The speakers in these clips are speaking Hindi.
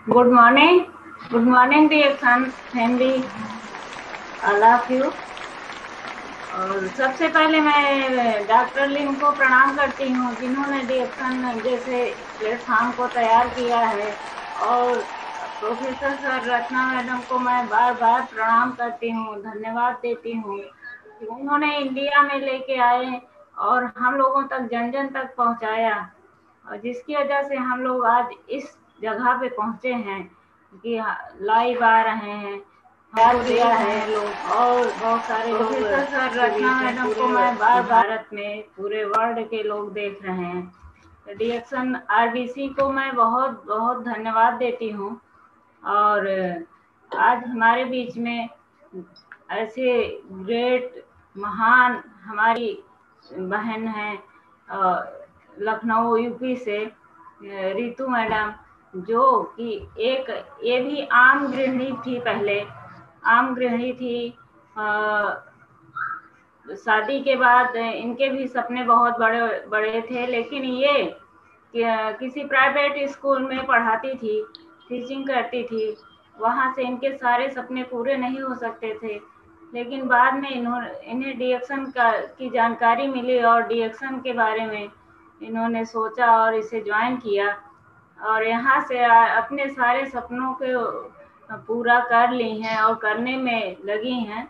Good morning. Good morning dear family. I love you. और सबसे पहले मैं डॉक्टर लिन को प्रणाम करती हूँ जिन्होंने डिएक्शन जैसे प्लेटफॉर्म को तैयार किया है, और प्रोफेसर सर रत्ना मैडम को मैं बार बार प्रणाम करती हूँ, धन्यवाद देती हूँ कि उन्होंने इंडिया में लेके आए और हम लोगों तक जन जन तक पहुँचाया, और जिसकी वजह से हम लोग आज इस जगह पे पहुँचे हैं कि लाइव आ रहे हैं, दिया है लोग और बहुत सारे लोग। सर रत्ना मैडम को मैं बार भारत में पूरे वर्ल्ड के लोग देख रहे हैं। डिएक्शन आरबीसी को मैं बहुत बहुत धन्यवाद देती हूँ। और आज हमारे बीच में ऐसे ग्रेट महान हमारी बहन है लखनऊ यूपी से रितु मैडम, जो कि एक ये भी आम गृहिणी थी, पहले आम गृहिणी थी। शादी के बाद इनके भी सपने बहुत बड़े बड़े थे, लेकिन ये किसी प्राइवेट स्कूल में पढ़ाती थी, टीचिंग करती थी, वहाँ से इनके सारे सपने पूरे नहीं हो सकते थे। लेकिन बाद में इन्हें डिएक्शन की जानकारी मिली और डिएक्शन के बारे में इन्होंने सोचा और इसे ज्वाइन किया, और यहाँ से अपने सारे सपनों को पूरा कर ली हैं और करने में लगी हैं।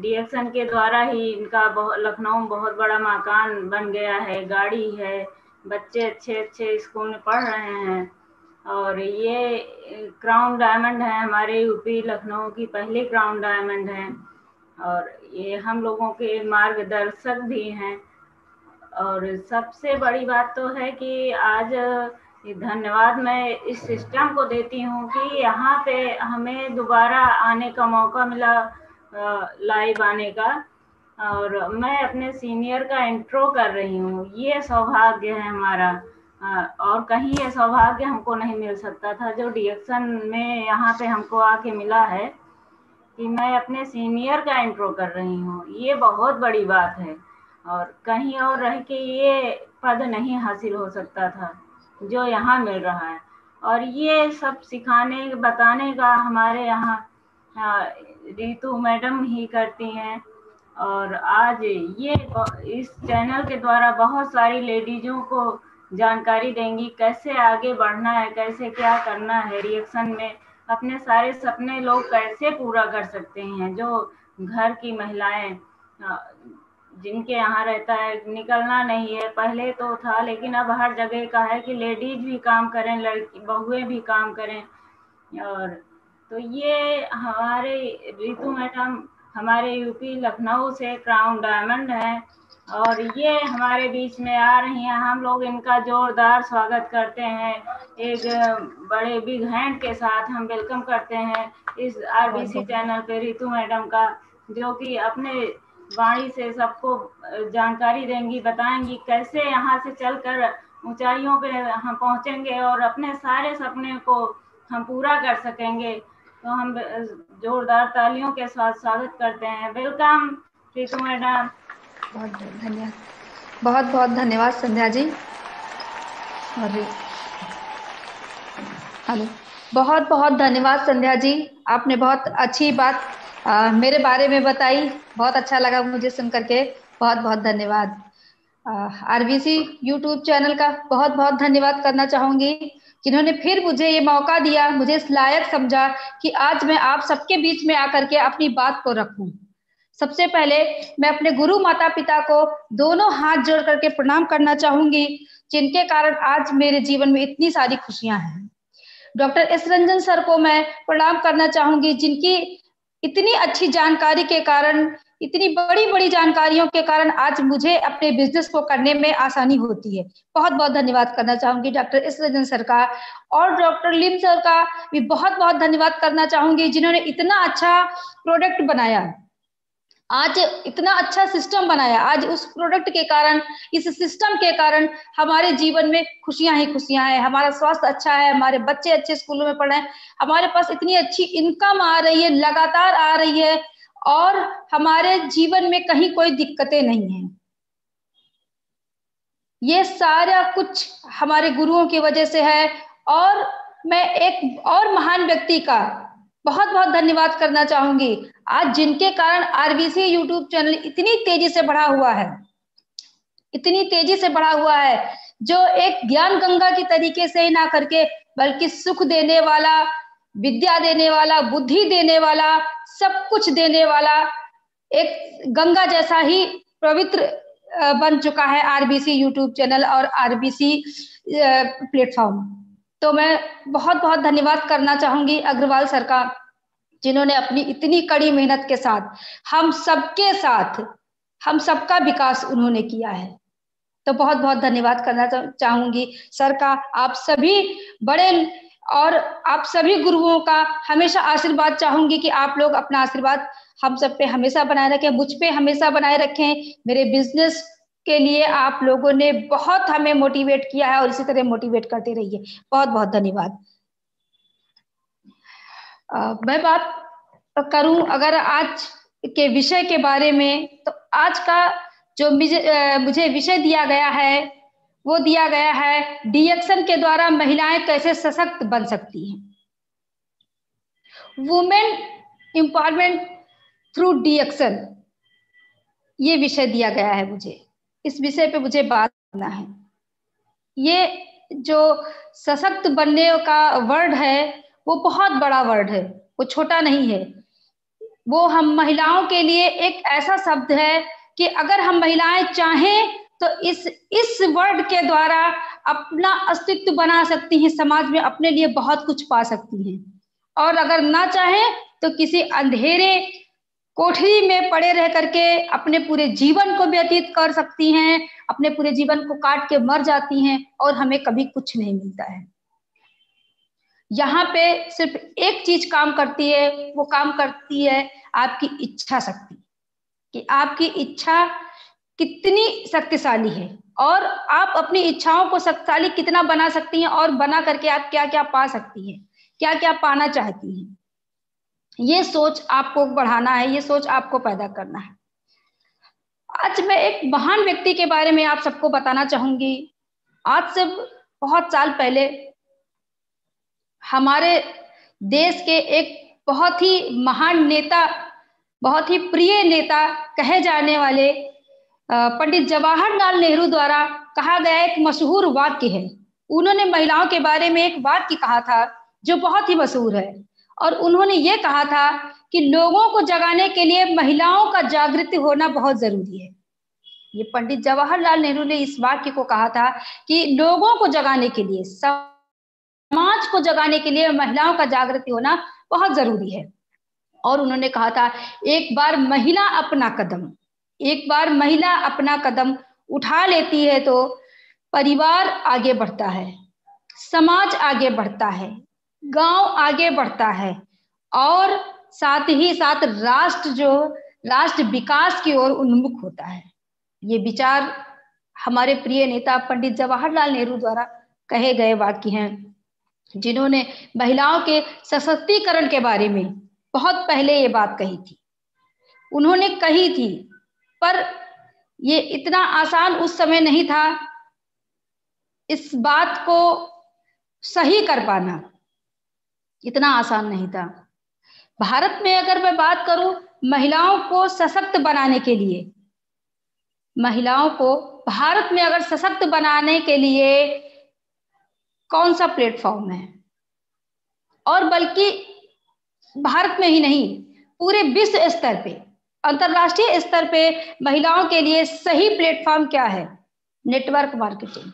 डिएक्शन के द्वारा ही इनका लखनऊ में बहुत बड़ा मकान बन गया है, गाड़ी है, बच्चे अच्छे अच्छे स्कूल में पढ़ रहे हैं। और ये क्राउन डायमंड है, हमारे यूपी लखनऊ की पहली क्राउन डायमंड है, और ये हम लोगों के मार्गदर्शक भी हैं। और सबसे बड़ी बात तो है कि आज धन्यवाद मैं इस सिस्टम को देती हूँ कि यहाँ पे हमें दोबारा आने का मौका मिला, लाइव आने का, और मैं अपने सीनियर का इंट्रो कर रही हूँ। ये सौभाग्य है हमारा, और कहीं ये सौभाग्य हमको नहीं मिल सकता था जो डिएक्शन में यहाँ पे हमको आके मिला है कि मैं अपने सीनियर का इंट्रो कर रही हूँ। ये बहुत बड़ी बात है, और कहीं और रह के ये पद नहीं हासिल हो सकता था जो यहाँ मिल रहा है। और ये सब सिखाने बताने का हमारे यहाँ रितु मैडम ही करती हैं। और आज ये इस चैनल के द्वारा बहुत सारी लेडीजों को जानकारी देंगी कैसे आगे बढ़ना है, कैसे क्या करना है रिएक्शन में, अपने सारे सपने लोग कैसे पूरा कर सकते हैं। जो घर की महिलाएं जिनके यहाँ रहता है, निकलना नहीं है, पहले तो था लेकिन अब हर जगह का है कि लेडीज भी काम करें, लड़की बहुएं भी काम करें। और तो ये हमारे रितु मैडम हमारे यूपी लखनऊ से क्राउन डायमंड है, और ये हमारे बीच में आ रही हैं। हम लोग इनका जोरदार स्वागत करते हैं, एक बड़े बिग हैंड के साथ हम वेलकम करते हैं इस आरबीसी चैनल पे रितु मैडम का, जो कि अपने वाणी से सबको जानकारी देंगी, बताएंगी कैसे यहाँ से चलकर ऊंचाइयों पे हम पहुँचेंगे और अपने सारे सपने को हम पूरा कर सकेंगे। तो हम जोरदार तालियों के साथ स्वागत करते हैं। Welcome Ritu madam. बहुत धन्यवाद, बहुत बहुत धन्यवाद संध्या जी। हेलो, बहुत बहुत धन्यवाद संध्या जी, आपने बहुत अच्छी बात मेरे बारे में बताई, बहुत अच्छा लगा मुझे सुन करके, बहुत बहुत धन्यवाद। आरबीसी यूट्यूब चैनल का बहुत बहुत धन्यवाद करना चाहूंगी, जिन्होंने फिर मुझे ये मौका दिया, मुझे इस लायक समझा कि आज मैं आप सबके बीच में आकर के अपनी बात को रखूं। सबसे पहले मैं अपने गुरु माता पिता को दोनों हाथ जोड़ करके प्रणाम करना चाहूंगी, जिनके कारण आज मेरे जीवन में इतनी सारी खुशियां हैं। डॉक्टर एस रंजन सर को मैं प्रणाम करना चाहूंगी, जिनकी इतनी अच्छी जानकारी के कारण, इतनी बड़ी बड़ी जानकारियों के कारण आज मुझे अपने बिजनेस को करने में आसानी होती है। बहुत बहुत धन्यवाद करना चाहूंगी डॉक्टर एस रंजन सर का, और डॉक्टर लिम सर का भी बहुत बहुत धन्यवाद करना चाहूंगी, जिन्होंने इतना अच्छा प्रोडक्ट बनाया, आज इतना अच्छा सिस्टम बनाया। आज उस प्रोडक्ट के कारण, इस सिस्टम के कारण हमारे जीवन में खुशियां ही खुशियां हैं। हमारा स्वास्थ्य अच्छा है, हमारे बच्चे अच्छे स्कूलों में पढ़ रहे हैं, हमारे पास इतनी अच्छी इनकम आ रही है, लगातार आ रही है, और हमारे जीवन में कहीं कोई दिक्कतें नहीं है। ये सारा कुछ हमारे गुरुओं की वजह से है। और मैं एक और महान व्यक्ति का बहुत बहुत धन्यवाद करना चाहूंगी, आज जिनके कारण आरबीसी यूट्यूब चैनल इतनी तेजी से बढ़ा हुआ है, इतनी तेजी से बढ़ा हुआ है, जो एक ज्ञान गंगा की तरीके से ही ना करके, बल्कि सुख देने वाला, विद्या देने वाला, बुद्धि देने वाला, सब कुछ देने वाला एक गंगा जैसा ही पवित्र बन चुका है आरबीसी यूट्यूब चैनल और आरबीसी प्लेटफॉर्म। तो मैं बहुत बहुत धन्यवाद करना चाहूंगी अग्रवाल सर का, जिन्होंने अपनी इतनी कड़ी मेहनत के साथ हम सबके साथ, हम सबका विकास उन्होंने किया है। तो बहुत बहुत धन्यवाद करना चाहूंगी सर का। आप सभी बड़े और आप सभी गुरुओं का हमेशा आशीर्वाद चाहूंगी कि आप लोग अपना आशीर्वाद हम सब पे हमेशा बनाए रखें, मुझ पे हमेशा बनाए रखें। मेरे बिजनेस के लिए आप लोगों ने बहुत हमें मोटिवेट किया है और इसी तरह मोटिवेट करते रहिए। बहुत बहुत धन्यवाद। मैं बात करूं अगर आज के विषय के बारे में, तो आज का जो मुझे विषय दिया गया है, वो दिया गया है डीएक्शन के द्वारा महिलाएं कैसे सशक्त बन सकती हैं। वुमेन एम्पावरमेंट थ्रू डीएक्शन, ये विषय दिया गया है मुझे। इस विषय पे मुझे बात करना है। ये जो सशक्त बनने का वर्ड है, वो बहुत बड़ा वर्ड है, वो छोटा नहीं है। वो हम महिलाओं के लिए एक ऐसा शब्द है कि अगर हम महिलाएं चाहें तो इस वर्ड के द्वारा अपना अस्तित्व बना सकती हैं, समाज में अपने लिए बहुत कुछ पा सकती हैं। और अगर ना चाहें तो किसी अंधेरे कोठरी में पड़े रह करके अपने पूरे जीवन को व्यतीत कर सकती हैं, अपने पूरे जीवन को काट के मर जाती हैं और हमें कभी कुछ नहीं मिलता है। यहाँ पे सिर्फ एक चीज काम करती है, वो काम करती है आपकी इच्छा शक्ति, कि आपकी इच्छा कितनी शक्तिशाली है और आप अपनी इच्छाओं को शक्तिशाली कितना बना सकती हैं, और बना करके आप क्या क्या पा सकती हैं, क्या क्या पाना चाहती हैं। ये सोच आपको बढ़ाना है, ये सोच आपको पैदा करना है। आज मैं एक महान व्यक्ति के बारे में आप सबको बताना चाहूंगी। आज से बहुत साल पहले हमारे देश के एक बहुत ही महान नेता, बहुत ही प्रिय नेता कहे जाने वाले पंडित जवाहरलाल नेहरू द्वारा कहा गया एक मशहूर वाक्य है। उन्होंने महिलाओं के बारे में एक वाक्य कहा था जो बहुत ही मशहूर है, और उन्होंने ये कहा था कि लोगों को जगाने के लिए महिलाओं का जागृति होना बहुत जरूरी है। ये पंडित जवाहरलाल नेहरू ने इस वाक्य को कहा था कि लोगों को जगाने के लिए, समाज को जगाने के लिए महिलाओं का जागृति होना बहुत जरूरी है। और उन्होंने कहा था, एक बार महिला अपना कदम उठा लेती है तो परिवार आगे बढ़ता है, समाज आगे बढ़ता है, गांव आगे बढ़ता है, और साथ ही साथ राष्ट्र विकास की ओर उन्मुख होता है। ये विचार हमारे प्रिय नेता पंडित जवाहरलाल नेहरू द्वारा कहे गए वाक्य हैं, जिन्होंने महिलाओं के सशक्तिकरण के बारे में बहुत पहले ये बात कही थी। उन्होंने कही थी, पर ये इतना आसान उस समय नहीं था इस बात को सही कर पाना, इतना आसान नहीं था। भारत में अगर मैं बात करूं महिलाओं को सशक्त बनाने के लिए, महिलाओं को भारत में अगर सशक्त बनाने के लिए कौन सा प्लेटफॉर्म है, और बल्कि भारत में ही नहीं पूरे विश्व स्तर पे, अंतरराष्ट्रीय स्तर पे महिलाओं के लिए सही प्लेटफॉर्म क्या है? Network marketing.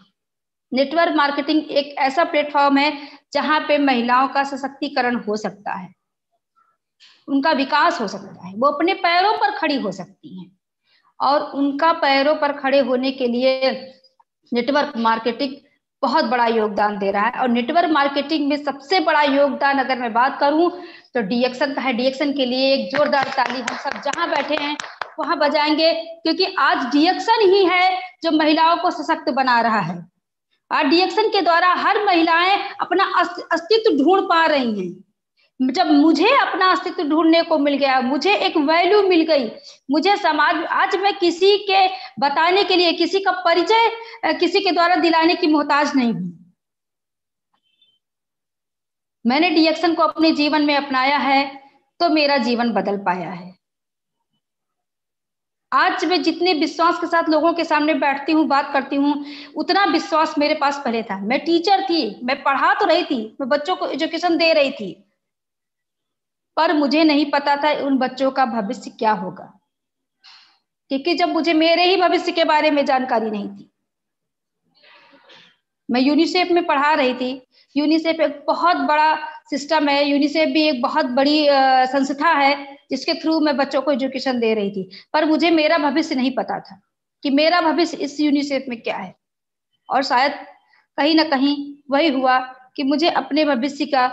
नेटवर्क मार्केटिंग एक ऐसा प्लेटफॉर्म है जहां पे महिलाओं का सशक्तिकरण हो सकता है, उनका विकास हो सकता है, वो अपने पैरों पर खड़ी हो सकती हैं। और उनका पैरों पर खड़े होने के लिए नेटवर्क मार्केटिंग बहुत बड़ा योगदान दे रहा है। और नेटवर्क मार्केटिंग में सबसे बड़ा योगदान अगर मैं बात करूं तो डीएक्शन का है। डीएक्शन के लिए एक जोरदार ताली हम सब जहां बैठे हैं वहां बजाएंगे, क्योंकि आज डीएक्शन ही है जो महिलाओं को सशक्त बना रहा है। आज डीएक्शन के द्वारा हर महिलाएं अपना अस्तित्व ढूंढ पा रही हैं। जब मुझे अपना अस्तित्व ढूंढने को मिल गया, मुझे एक वैल्यू मिल गई, मुझे समाज, आज मैं किसी के बताने के लिए, किसी का परिचय किसी के द्वारा दिलाने की मोहताज नहीं हूं। मैंने डीएक्शन को अपने जीवन में अपनाया है तो मेरा जीवन बदल पाया है। आज मैं जितने विश्वास के साथ लोगों के सामने बैठती हूँ, बात करती हूँ, उतना विश्वास मेरे पास पहले था। मैं टीचर थी, मैं पढ़ा तो रही थी, मैं बच्चों को एजुकेशन दे रही थी, पर मुझे नहीं पता था उन बच्चों का भविष्य क्या होगा, क्योंकि जब मुझे मेरे ही भविष्य के बारे में जानकारी नहीं थी। मैं यूनिसेफ में पढ़ा रही थी। यूनिसेफ एक बहुत बड़ा सिस्टम है, यूनिसेफ भी एक बहुत बड़ी संस्था है जिसके थ्रू मैं बच्चों को एजुकेशन दे रही थी, पर मुझे मेरा भविष्य नहीं पता था कि मेरा भविष्य इस यूनिसेफ में क्या है। और शायद कहीं ना कहीं वही हुआ कि मुझे अपने भविष्य का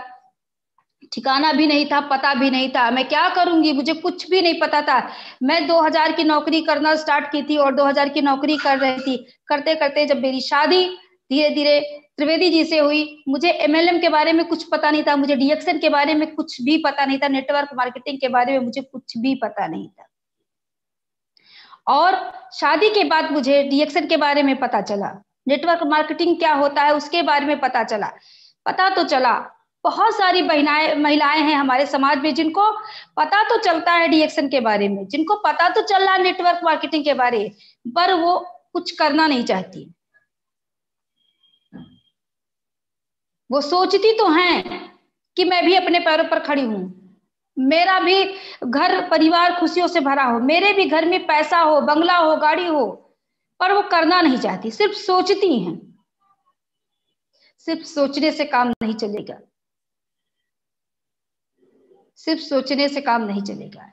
ठिकाना भी नहीं था, पता भी नहीं था, मैं क्या करूंगी मुझे कुछ भी नहीं पता था। मैं 2000 की नौकरी करना स्टार्ट की थी और 2000 की नौकरी कर रही थी। करते करते जब मेरी शादी धीरे धीरे त्रिवेदी जी से हुई, मुझे एमएलएम के बारे में कुछ पता नहीं था, मुझे डीएक्शन के बारे में कुछ भी पता नहीं था, नेटवर्क मार्केटिंग के बारे में मुझे कुछ भी पता नहीं था। और शादी के बाद मुझे डीएक्शन के बारे में पता चला, नेटवर्क मार्केटिंग क्या होता है उसके बारे में पता चला। पता तो चला, बहुत सारी महिलाएं हैं हमारे समाज में जिनको पता तो चलता है डीएक्शन के बारे में, जिनको पता तो चल रहा है नेटवर्क मार्केटिंग के बारे में, पर वो कुछ करना नहीं चाहती। वो सोचती तो हैं कि मैं भी अपने पैरों पर खड़ी हूं, मेरा भी घर परिवार खुशियों से भरा हो, मेरे भी घर में पैसा हो, बंगला हो, गाड़ी हो, पर वो करना नहीं चाहती, सिर्फ सोचती हैं। सिर्फ सोचने से काम नहीं चलेगा, सिर्फ सोचने से काम नहीं चलेगा।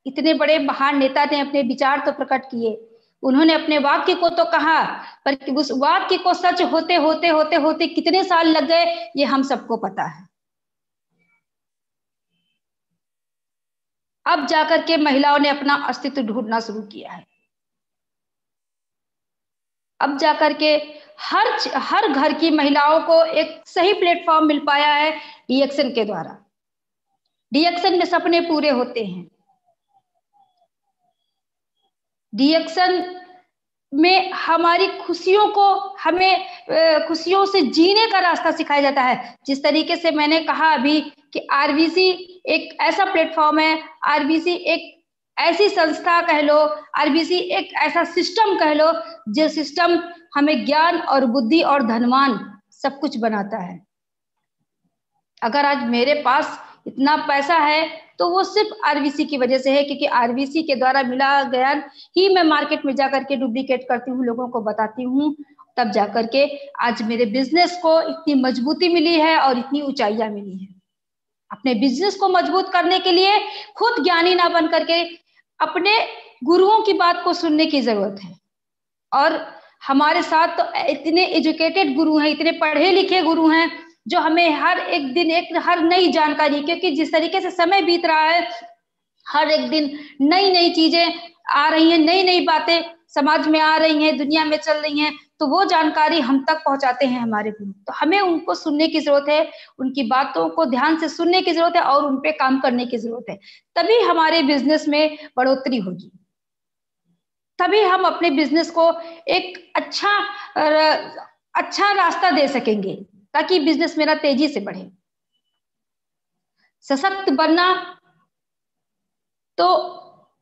इतने बड़े महान नेता ने अपने विचार तो प्रकट किए, उन्होंने अपने वाक्य को तो कहा, पर उस वाक्य को सच होते होते होते होते कितने साल लग गए ये हम सबको पता है। अब जाकर के महिलाओं ने अपना अस्तित्व ढूंढना शुरू किया है। अब जाकर के हर घर की महिलाओं को एक सही प्लेटफॉर्म मिल पाया है डीएक्शन के द्वारा। डीएक्शन में सपने पूरे होते हैं, डीएक्शन में हमारी खुशियों को, हमें खुशियों से जीने का रास्ता सिखाया जाता है। जिस तरीके से मैंने कहा अभी कि आरबीसी एक ऐसा प्लेटफॉर्म है, आरबीसी एक ऐसी संस्था कह लो, आरबीसी एक ऐसा सिस्टम कह लो जो सिस्टम हमें ज्ञान और बुद्धि और धनवान सब कुछ बनाता है। अगर आज मेरे पास इतना पैसा है तो वो सिर्फ आरबीसी की वजह से है, क्योंकि आरबीसी के द्वारा मिला ज्ञान ही मैं मार्केट में जाकर के डुप्लीकेट करती हूँ, लोगों को बताती हूँ, तब जाकर के आज मेरे बिजनेस को इतनी मजबूती मिली है और इतनी ऊंचाइयां मिली है। अपने बिजनेस को मजबूत करने के लिए खुद ज्ञानी ना बन करके अपने गुरुओं की बात को सुनने की जरूरत है। और हमारे साथ तो इतने एजुकेटेड गुरु हैं, इतने पढ़े लिखे गुरु हैं जो हमें हर एक दिन हर नई जानकारी, क्योंकि जिस तरीके से समय बीत रहा है हर एक दिन नई नई चीजें आ रही हैं, नई नई बातें समाज में आ रही हैं, दुनिया में चल रही हैं, तो वो जानकारी हम तक पहुंचाते हैं हमारे गुरु। तो हमें उनको सुनने की जरूरत है, उनकी बातों को ध्यान से सुनने की जरूरत है और उन पे काम करने की जरूरत है। तभी हमारे बिजनेस में बढ़ोतरी होगी, तभी हम अपने बिजनेस को एक अच्छा रास्ता दे सकेंगे ताकि बिजनेस मेरा तेजी से बढ़े। सशक्त बनना तो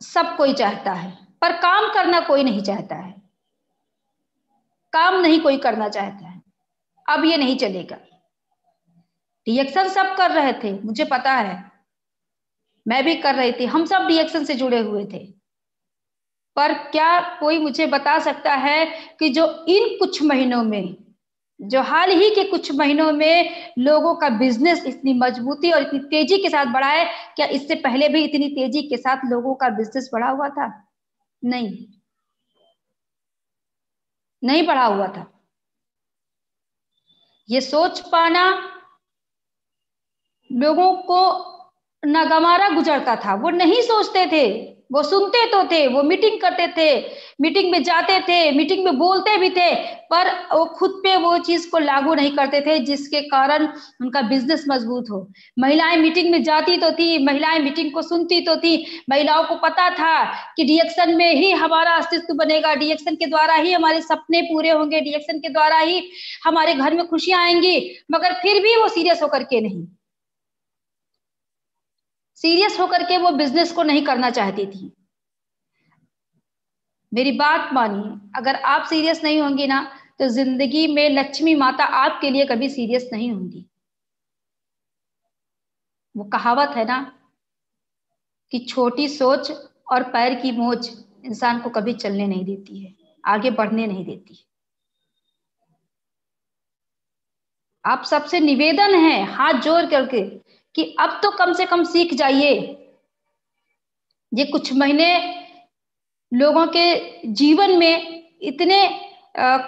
सब कोई चाहता है, पर काम करना कोई नहीं चाहता है, काम नहीं कोई करना चाहता है। अब ये नहीं चलेगा। रिएक्शन सब कर रहे थे, मुझे पता है, मैं भी कर रही थी, हम सब रिएक्शन से जुड़े हुए थे। पर क्या कोई मुझे बता सकता है कि जो इन कुछ महीनों में, जो हाल ही के कुछ महीनों में लोगों का बिजनेस इतनी मजबूती और इतनी तेजी के साथ बढ़ा है, क्या इससे पहले भी इतनी तेजी के साथ लोगों का बिजनेस बढ़ा हुआ था? नहीं, नहीं बढ़ा हुआ था। ये सोच पाना लोगों को नागवारा गुजरता था। वो नहीं सोचते थे, वो सुनते तो थे, वो मीटिंग करते थे, मीटिंग में जाते थे, मीटिंग में बोलते भी थे, पर वो खुद पे वो चीज को लागू नहीं करते थे जिसके कारण उनका बिजनेस मजबूत हो। महिलाएं मीटिंग में जाती तो थी, महिलाएं मीटिंग को सुनती तो थी, महिलाओं को पता था कि रिएक्शन में ही हमारा अस्तित्व बनेगा, रिएक्शन के द्वारा ही हमारे सपने पूरे होंगे, रिएक्शन के द्वारा ही हमारे घर में खुशियां आएंगी। मगर फिर भी वो सीरियस होकर के नहीं, सीरियस होकर के वो बिजनेस को नहीं करना चाहती थी। मेरी बात मानिए, अगर आप सीरियस नहीं होंगी ना, तो जिंदगी में लक्ष्मी माता आपके लिए कभी सीरियस नहीं होंगी। वो कहावत है ना कि छोटी सोच और पैर की मोच इंसान को कभी चलने नहीं देती है, आगे बढ़ने नहीं देती है। आप सबसे निवेदन है हाथ जोड़ करके कि अब तो कम से कम सीख जाइए। ये कुछ महीने लोगों के जीवन में इतने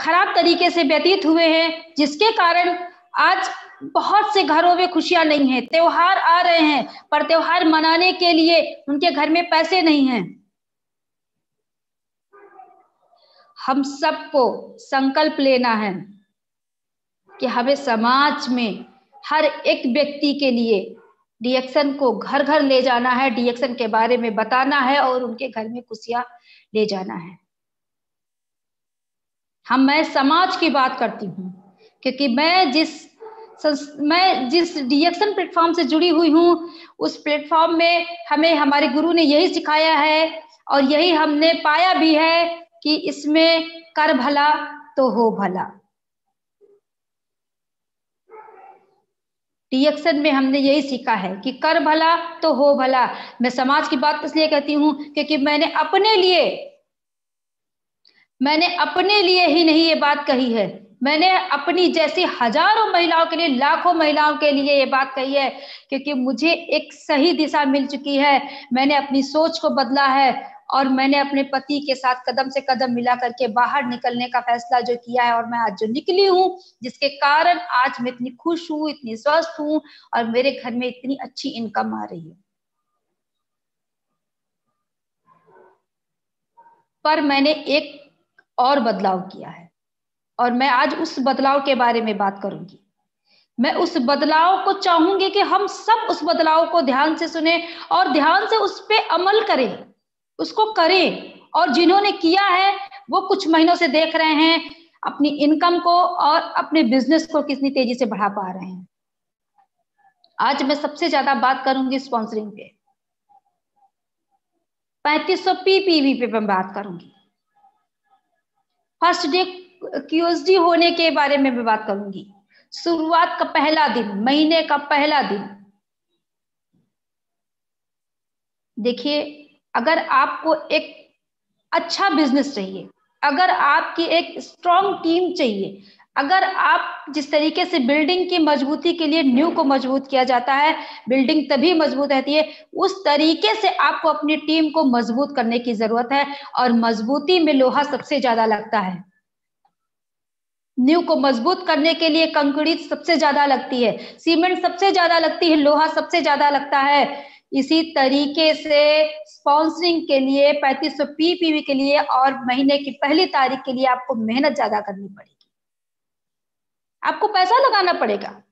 खराब तरीके से व्यतीत हुए हैं, जिसके कारण आज बहुत से घरों में खुशियां नहीं है। त्योहार आ रहे हैं, पर त्योहार मनाने के लिए उनके घर में पैसे नहीं हैं। हम सबको संकल्प लेना है कि हमें समाज में हर एक व्यक्ति के लिए रिएक्शन को घर घर ले जाना है, रिएक्शन के बारे में बताना है और उनके घर में खुशियां ले जाना है। मैं समाज की बात करती हूँ, क्योंकि मैं जिस रिएक्शन प्लेटफॉर्म से जुड़ी हुई हूँ, उस प्लेटफॉर्म में हमें हमारे गुरु ने यही सिखाया है और यही हमने पाया भी है कि इसमें कर भला तो हो भला। रिएक्शन में हमने यही सीखा है कि कर भला तो हो भला। मैं समाज की बात इसलिए कहती हूँ क्योंकि मैंने अपने लिए ही नहीं ये बात कही है, मैंने अपनी जैसी हजारों महिलाओं के लिए, लाखों महिलाओं के लिए ये बात कही है, क्योंकि मुझे एक सही दिशा मिल चुकी है। मैंने अपनी सोच को बदला है और मैंने अपने पति के साथ कदम से कदम मिला करके बाहर निकलने का फैसला जो किया है, और मैं आज जो निकली हूँ, जिसके कारण आज मैं इतनी खुश हूँ, इतनी स्वस्थ हूँ और मेरे घर में इतनी अच्छी इनकम आ रही है। पर मैंने एक और बदलाव किया है और मैं आज उस बदलाव के बारे में बात करूंगी। मैं उस बदलाव को चाहूंगी कि हम सब उस बदलाव को ध्यान से सुने और ध्यान से उस पे अमल करें, उसको करें। और जिन्होंने किया है वो कुछ महीनों से देख रहे हैं अपनी इनकम को और अपने बिजनेस को कितनी तेजी से बढ़ा पा रहे हैं। आज मैं सबसे ज्यादा बात करूंगी स्पॉन्सरिंग पे, 3500 PPV पे मैं बात करूंगी। फर्स्ट डे क्यूएसडी होने के बारे में मैं बात करूंगी। शुरुआत का पहला दिन, महीने का पहला दिन। देखिए, अगर आपको एक अच्छा बिजनेस चाहिए, अगर आपकी एक स्ट्रॉन्ग टीम चाहिए, अगर आप जिस तरीके से बिल्डिंग की मजबूती के लिए न्यू को मजबूत किया जाता है, बिल्डिंग तभी मजबूत रहती है, उस तरीके से आपको अपनी टीम को मजबूत करने की जरूरत है। और मजबूती में लोहा सबसे ज्यादा लगता है। न्यू को मजबूत करने के लिए कंक्रीट सबसे ज्यादा लगती है, सीमेंट सबसे ज्यादा लगती है, लोहा सबसे ज्यादा लगता है। इसी तरीके से स्पॉन्सरिंग के लिए, 3500 PPV के लिए और महीने की पहली तारीख के लिए आपको मेहनत ज्यादा करनी पड़ेगी, आपको पैसा लगाना पड़ेगा,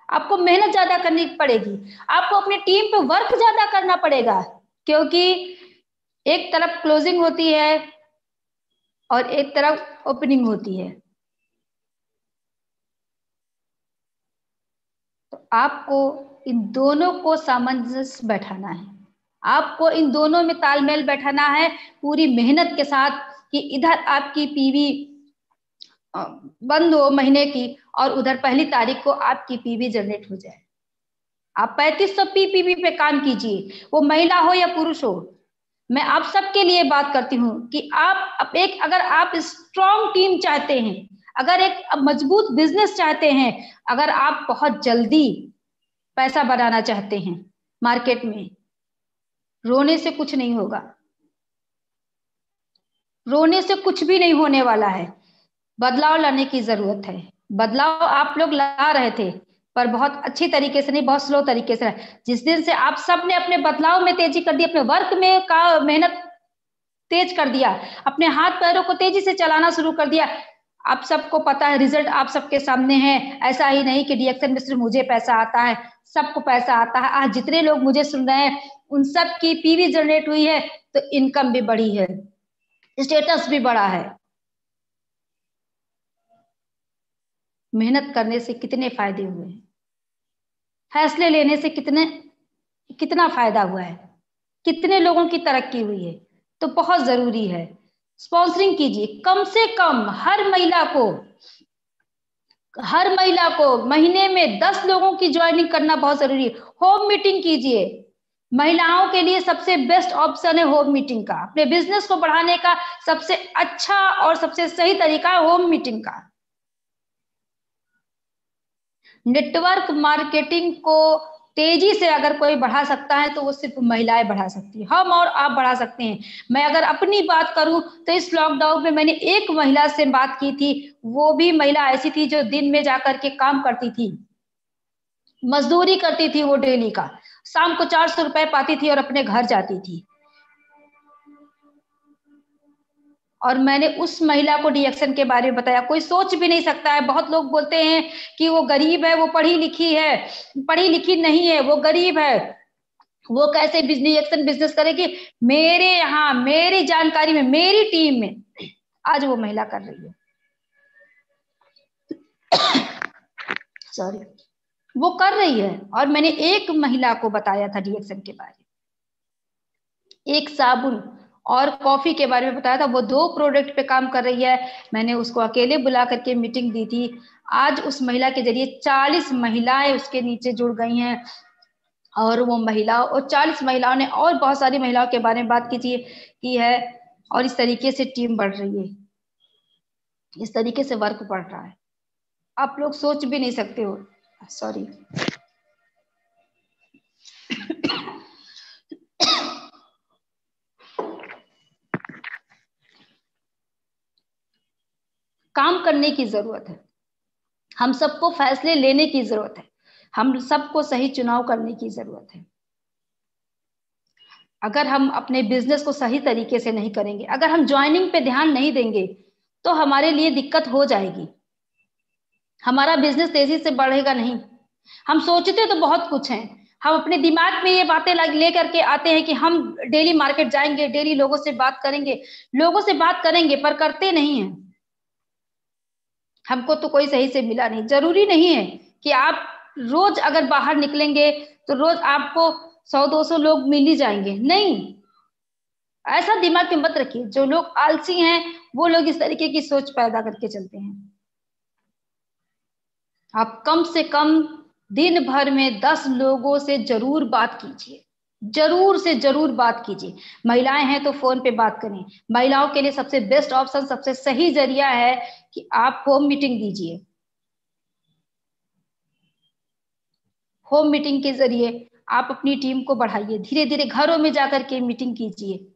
आपको मेहनत ज्यादा करनी पड़ेगी, आपको अपनी टीम पे वर्क ज्यादा करना पड़ेगा। क्योंकि एक तरफ क्लोजिंग होती है और एक तरफ ओपनिंग होती है। तो आपको इन दोनों को सामंजस्य बैठाना है, आपको इन दोनों में तालमेल बैठाना है पूरी मेहनत के साथ कि इधर आपकी पीवी बंद हो महीने की, और उधर 1 तारीख को आपकी पीवी जनरेट हो जाए। आप 3500 पीपीवी पे काम कीजिए, वो महिला हो या पुरुष हो। मैं आप सबके लिए बात करती हूँ कि आप एक, अगर आप स्ट्रॉन्ग टीम चाहते हैं, अगर एक मजबूत बिजनेस चाहते हैं, अगर आप बहुत जल्दी पैसा बनाना चाहते हैं मार्केट में, रोने से कुछ नहीं होगा, रोने से कुछ भी नहीं होने वाला है। बदलाव लाने की जरूरत है। बदलाव आप लोग ला रहे थे, पर बहुत अच्छी तरीके से नहीं, बहुत स्लो तरीके से। जिस दिन से आप सब ने अपने बदलाव में तेजी कर दी, अपने वर्क में का मेहनत तेज कर दिया, अपने हाथ पैरों को तेजी से चलाना शुरू कर दिया, आप सबको पता है, रिजल्ट आप सबके सामने है। ऐसा ही नहीं कि डीएक्शन में सिर्फ मुझे पैसा आता है, सबको पैसा आता है। आज जितने लोग मुझे सुन रहे हैं उन सब की पीवी जनरेट हुई है, तो इनकम भी बढ़ी है, स्टेटस भी बढ़ा है। मेहनत करने से कितने फायदे हुए हैं, फैसले लेने से कितना फायदा हुआ है, कितने लोगों की तरक्की हुई है। तो बहुत जरूरी है स्पॉन्सरिंग कीजिए। कम से कम हर महिला को महीने में 10 लोगों की ज्वाइनिंग करना बहुत जरूरी है। होम मीटिंग कीजिए। महिलाओं के लिए सबसे बेस्ट ऑप्शन है होम मीटिंग का। अपने बिजनेस को बढ़ाने का सबसे अच्छा और सबसे सही तरीका है होम मीटिंग का। नेटवर्क मार्केटिंग को तेजी से अगर कोई बढ़ा सकता है तो वो सिर्फ महिलाएं बढ़ा सकती है, हम और आप बढ़ा सकते हैं। मैं अगर अपनी बात करूं तो इस लॉकडाउन में मैंने एक महिला से बात की थी, वो भी महिला ऐसी थी जो दिन में जाकर के काम करती थी, मजदूरी करती थी, वो डेली का शाम को 400 रुपए पाती थी और अपने घर जाती थी। और मैंने उस महिला को डीएक्शन के बारे में बताया। कोई सोच भी नहीं सकता है, बहुत लोग बोलते हैं कि वो गरीब है, वो पढ़ी लिखी है, पढ़ी लिखी नहीं है, वो गरीब है, वो कैसे डीएक्शन बिजनेस करेगी। मेरे यहाँ, मेरी जानकारी में, मेरी टीम में आज वो महिला कर रही है। सॉरी, वो कर रही है। और मैंने एक महिला को बताया था डीएक्शन के बारे में, एक साबुन और कॉफी के बारे में बताया था, वो 2 प्रोडक्ट पे काम कर रही है। मैंने उसको अकेले बुला करके मीटिंग दी थी। आज उस महिला के जरिए 40 महिलाएं उसके नीचे जुड़ गई हैं, और वो महिला और 40 महिलाओं ने और बहुत सारी महिलाओं के बारे में बात की है। और इस तरीके से टीम बढ़ रही है, इस तरीके से वर्क बढ़ रहा है, आप लोग सोच भी नहीं सकते हो। सॉरी, काम करने की जरूरत है, हम सबको फैसले लेने की जरूरत है, हम सबको सही चुनाव करने की जरूरत है। अगर हम अपने बिजनेस को सही तरीके से नहीं करेंगे, अगर हम ज्वाइनिंग पे ध्यान नहीं देंगे, तो हमारे लिए दिक्कत हो जाएगी, हमारा बिजनेस तेजी से बढ़ेगा नहीं। हम सोचते तो बहुत कुछ हैं, हम अपने दिमाग में ये बातें ले करके आते हैं कि हम डेली मार्केट जाएंगे, डेली लोगों से बात करेंगे, पर करते नहीं हैं। हमको तो कोई सही से मिला नहीं। जरूरी नहीं है कि आप रोज अगर बाहर निकलेंगे तो रोज आपको 100-200 लोग मिल ही जाएंगे, नहीं, ऐसा दिमाग में मत रखिए। जो लोग आलसी हैं वो लोग इस तरीके की सोच पैदा करके चलते हैं। आप कम से कम दिन भर में 10 लोगों से जरूर बात कीजिए, जरूर से जरूर बात कीजिए। महिलाएं हैं तो फोन पे बात करें। महिलाओं के लिए सबसे बेस्ट ऑप्शन, सबसे सही जरिया है कि आप होम मीटिंग दीजिए। होम मीटिंग के जरिए आप अपनी टीम को बढ़ाइए, धीरे धीरे घरों में जाकर के मीटिंग कीजिए।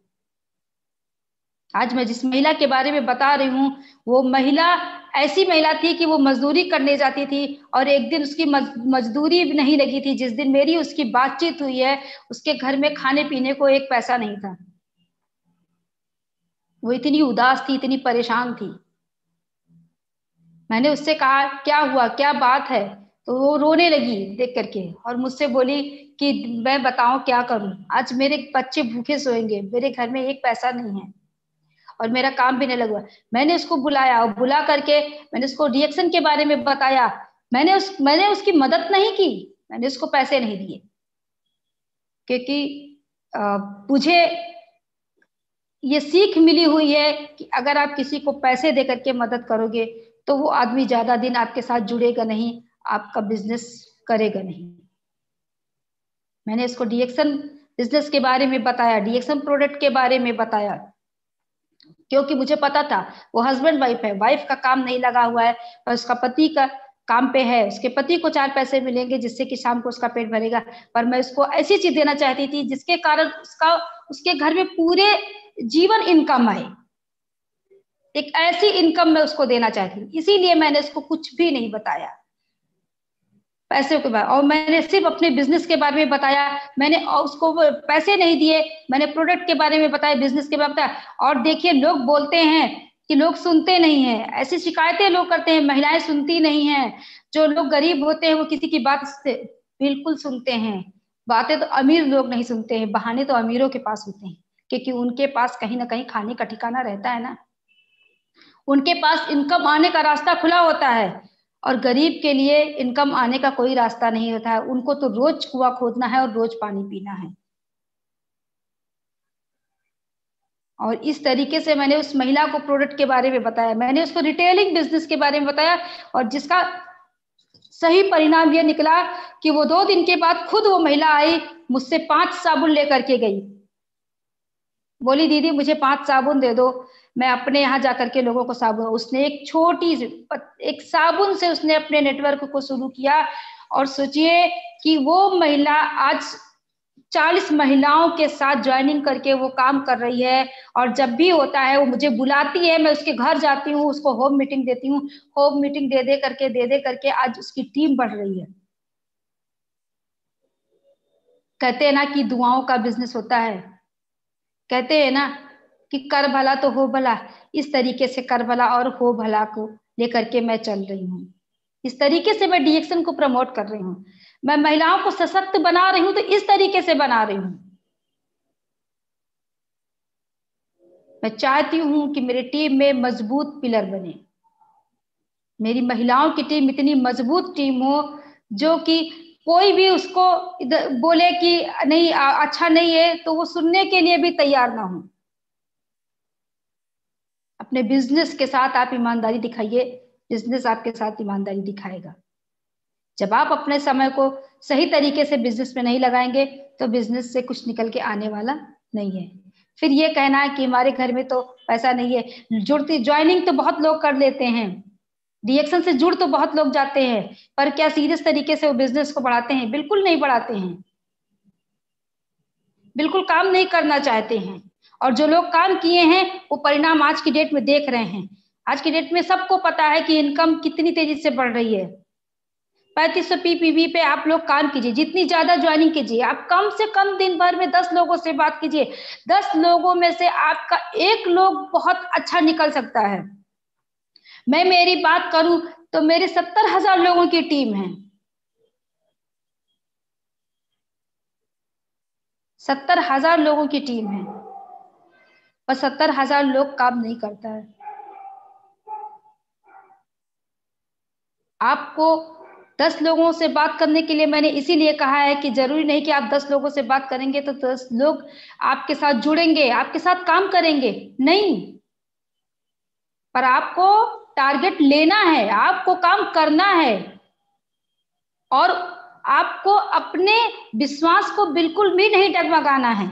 आज मैं जिस महिला के बारे में बता रही हूँ, वो महिला ऐसी महिला थी कि वो मजदूरी करने जाती थी, और एक दिन उसकी मजदूरी नहीं लगी थी। जिस दिन मेरी उसकी बातचीत हुई है, उसके घर में खाने पीने को 1 पैसा नहीं था। वो इतनी उदास थी, इतनी परेशान थी। मैंने उससे कहा क्या हुआ, क्या बात है, तो वो रोने लगी देख करके, और मुझसे बोली कि मैं बताऊं क्या करूं, आज मेरे बच्चे भूखे सोएंगे, मेरे घर में 1 पैसा नहीं है और मेरा काम भी नहीं लगा। मैंने उसको बुलाया, और बुला करके मैंने उसको रिएक्शन के बारे में बताया। मैंने उसकी मदद नहीं की, मैंने उसको पैसे नहीं दिए, क्योंकि मुझे ये सीख मिली हुई है कि अगर आप किसी को पैसे दे करके मदद करोगे तो वो आदमी ज्यादा दिन आपके साथ जुड़ेगा नहीं, आपका बिजनेस करेगा नहीं। मैंने इसको डीएक्शन बिजनेस के बारे में बताया, डीएक्शन प्रोडक्ट के बारे में बताया, क्योंकि मुझे पता था वो हस्बैंड वाइफ है, वाइफ का काम नहीं लगा हुआ है और उसका पति का काम पे है, उसके पति को 4 पैसे मिलेंगे जिससे कि शाम को उसका पेट भरेगा। पर मैं उसको ऐसी चीज देना चाहती थी जिसके कारण उसके घर में पूरे जीवन इनकम आए, एक ऐसी इनकम मैं उसको देना चाहती थी। इसीलिए मैंने उसको कुछ भी नहीं बताया पैसे के बारे, और मैंने सिर्फ अपने बिजनेस के बारे में बताया। मैंने उसको पैसे नहीं दिए, मैंने प्रोडक्ट के बारे में बताया, बिजनेस के बारे में बताया। और देखिए, लोग बोलते हैं कि लोग सुनते नहीं हैं, ऐसी शिकायतें लोग करते हैं, महिलाएं सुनती नहीं हैं। जो लोग गरीब होते हैं वो किसी की बात बिल्कुल सुनते हैं, बातें तो अमीर लोग नहीं सुनते हैं, बहाने तो अमीरों के पास होते हैं, क्योंकि उनके पास कहीं ना कहीं खाने का ठिकाना रहता है ना, उनके पास इनकम आने का रास्ता खुला होता है। और गरीब के लिए इनकम आने का कोई रास्ता नहीं होता है, उनको तो रोज कुआं खोदना है और रोज पानी पीना है। और इस तरीके से मैंने उस महिला को प्रोडक्ट के बारे में बताया, मैंने उसको रिटेलिंग बिजनेस के बारे में बताया, और जिसका सही परिणाम यह निकला कि वो 2 दिन के बाद खुद वो महिला आई, मुझसे 5 साबुन लेकर के गई, बोली दीदी मुझे 5 साबुन दे दो, मैं अपने यहाँ जाकर के लोगों को साबुन। उसने एक साबुन से उसने अपने नेटवर्क को शुरू किया, और सोचिए कि वो महिला आज 40 महिलाओं के साथ ज्वाइनिंग करके वो काम कर रही है। और जब भी होता है वो मुझे बुलाती है, मैं उसके घर जाती हूँ, उसको होम मीटिंग देती हूँ, होम मीटिंग दे दे करके आज उसकी टीम बढ़ रही है। कहते हैं ना कि दुआओं का बिजनेस होता है, कहते हैं ना कि कर भला तो हो भला। इस तरीके से कर भला और हो भला को लेकर के मैं चल रही हूँ, इस तरीके से मैं डीएक्शन को प्रमोट कर रही हूँ, मैं महिलाओं को सशक्त बना रही हूँ, तो इस तरीके से बना रही हूँ। मैं चाहती हूँ कि मेरी टीम में मजबूत पिलर बने, मेरी महिलाओं की टीम इतनी मजबूत टीम हो जो कि कोई भी उसको बोले कि नहीं अच्छा नहीं है तो वो सुनने के लिए भी तैयार ना हो। अपने बिजनेस के साथ आप ईमानदारी दिखाइए, बिजनेस आपके साथ ईमानदारी दिखाएगा। जब आप अपने समय को सही तरीके से बिजनेस में नहीं लगाएंगे तो बिजनेस से कुछ निकल के आने वाला नहीं है। फिर ये कहना है कि हमारे घर में तो पैसा नहीं है, ज्वाइनिंग तो बहुत लोग कर लेते हैं, डीएक्शन से जुड़ तो बहुत लोग जाते हैं, पर क्या सीरियस तरीके से वो बिजनेस को बढ़ाते हैं? बिल्कुल नहीं बढ़ाते हैं, बिल्कुल काम नहीं करना चाहते हैं। और जो लोग काम किए हैं वो परिणाम आज की डेट में देख रहे हैं। आज की डेट में सबको पता है कि इनकम कितनी तेजी से बढ़ रही है। 3500 पीपीवी पे आप लोग काम कीजिए, जितनी ज्यादा ज्वाइनिंग कीजिए, आप कम से कम दिन भर में 10 लोगों से बात कीजिए, 10 लोगों में से आपका 1 लोग बहुत अच्छा निकल सकता है। मैं मेरी बात करूं तो मेरे 70,000 लोगों की टीम है, 70,000 लोगों की टीम है, और 70,000 लोग काम नहीं करता है। आपको 10 लोगों से बात करने के लिए मैंने इसीलिए कहा है कि जरूरी नहीं कि आप 10 लोगों से बात करेंगे तो 10 लोग आपके साथ जुड़ेंगे, आपके साथ काम करेंगे, नहीं। पर आपको टारगेट लेना है, आपको काम करना है, और आपको अपने विश्वास को बिल्कुल भी नहीं डगमगाना है,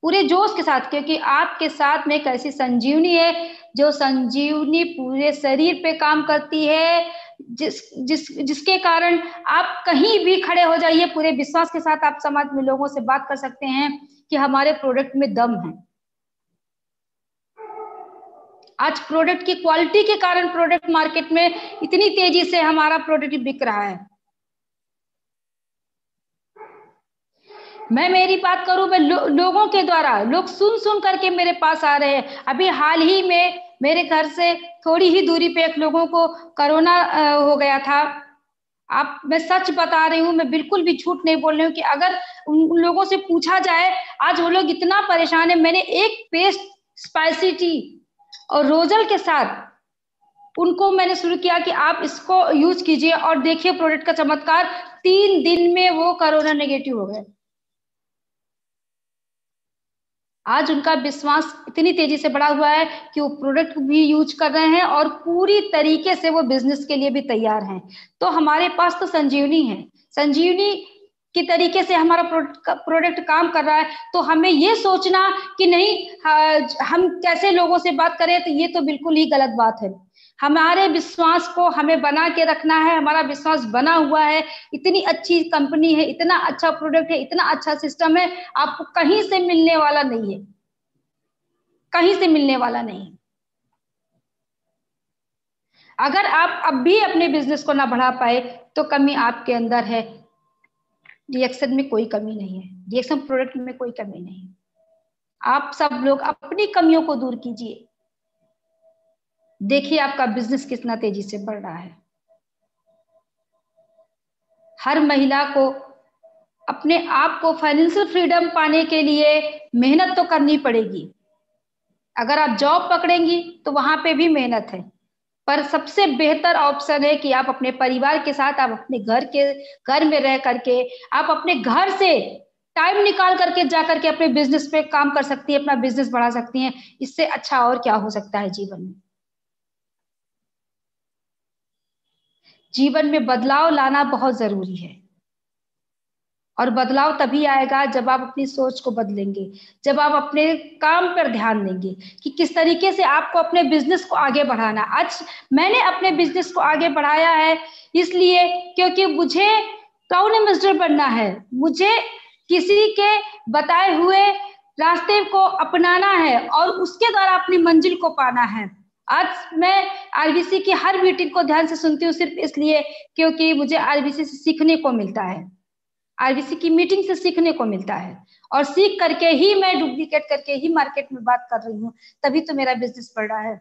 पूरे जोश के साथ, क्योंकि आपके साथ में एक ऐसी संजीवनी है जो संजीवनी पूरे शरीर पे काम करती है, जिसके कारण आप कहीं भी खड़े हो जाइए, पूरे विश्वास के साथ आप समाज में लोगों से बात कर सकते हैं कि हमारे प्रोडक्ट में दम है। आज प्रोडक्ट की क्वालिटी के कारण प्रोडक्ट मार्केट में इतनी तेजी से हमारा प्रोडक्ट बिक रहा है। मैं मेरी बात करूं, मैं लोगों के द्वारा, लोग सुन सुन करके मेरे पास आ रहे हैं। अभी हाल ही में मेरे घर से थोड़ी ही दूरी पे एक लोगों को कोरोना हो गया था। मैं सच बता रही हूँ, मैं बिल्कुल भी झूठ नहीं बोल रही हूँ कि अगर उन लोगों से पूछा जाए, आज वो लोग इतना परेशान है। मैंने एक पेस्ट स्पाइसी टी और रोजल के साथ उनको मैंने शुरू किया कि आप इसको यूज कीजिए और देखिए प्रोडक्ट का चमत्कार। 3 दिन में वो कोरोना नेगेटिव हो गए। आज उनका विश्वास इतनी तेजी से बढ़ा हुआ है कि वो प्रोडक्ट भी यूज कर रहे हैं और पूरी तरीके से वो बिजनेस के लिए भी तैयार हैं। तो हमारे पास तो संजीवनी है, संजीवनी की तरीके से हमारा प्रोडक्ट काम कर रहा है। तो हमें ये सोचना कि नहीं हम कैसे लोगों से बात करें, तो ये तो बिल्कुल ही गलत बात है। हमारे विश्वास को हमें बना के रखना है, हमारा विश्वास बना हुआ है। इतनी अच्छी कंपनी है, इतना अच्छा प्रोडक्ट है, इतना अच्छा सिस्टम है, आपको कहीं से मिलने वाला नहीं है, कहीं से मिलने वाला नहीं। अगर आप अब भी अपने बिजनेस को ना बढ़ा पाए तो कमी आपके अंदर है, रिएक्शन में कोई कमी नहीं है, रिएक्शन प्रोडक्ट में कोई कमी नहीं है। आप सब लोग अपनी कमियों को दूर कीजिए, देखिए आपका बिजनेस कितना तेजी से बढ़ रहा है। हर महिला को अपने आप को फाइनेंशियल फ्रीडम पाने के लिए मेहनत तो करनी पड़ेगी। अगर आप जॉब पकड़ेंगी तो वहां पे भी मेहनत है, पर सबसे बेहतर ऑप्शन है कि आप अपने परिवार के साथ, आप अपने घर में रह करके, आप अपने घर से टाइम निकाल करके जा करके अपने बिजनेस पे काम कर सकती है, अपना बिजनेस बढ़ा सकती हैं। इससे अच्छा और क्या हो सकता है जीवन में। जीवन में बदलाव लाना बहुत जरूरी है, और बदलाव तभी आएगा जब आप अपनी सोच को बदलेंगे, जब आप अपने काम पर ध्यान देंगे कि किस तरीके से आपको अपने बिजनेस को आगे बढ़ाना। आज मैंने अपने बिजनेस को आगे बढ़ाया है इसलिए क्योंकि मुझे क्राउन एम्बेसडर बनना है, मुझे किसी के बताए हुए रास्ते को अपनाना है और उसके द्वारा अपनी मंजिल को पाना है। आज मैं आरबीसी की हर मीटिंग को ध्यान से सुनती हूँ सिर्फ इसलिए क्योंकि मुझे आरबीसी से सीखने को मिलता है, आरबीसी की मीटिंग से सीखने को मिलता है, और सीख करके ही मैं डुप्लीकेट करके ही मार्केट में बात कर रही हूँ, तभी तो मेरा बिजनेस बढ़ रहा है।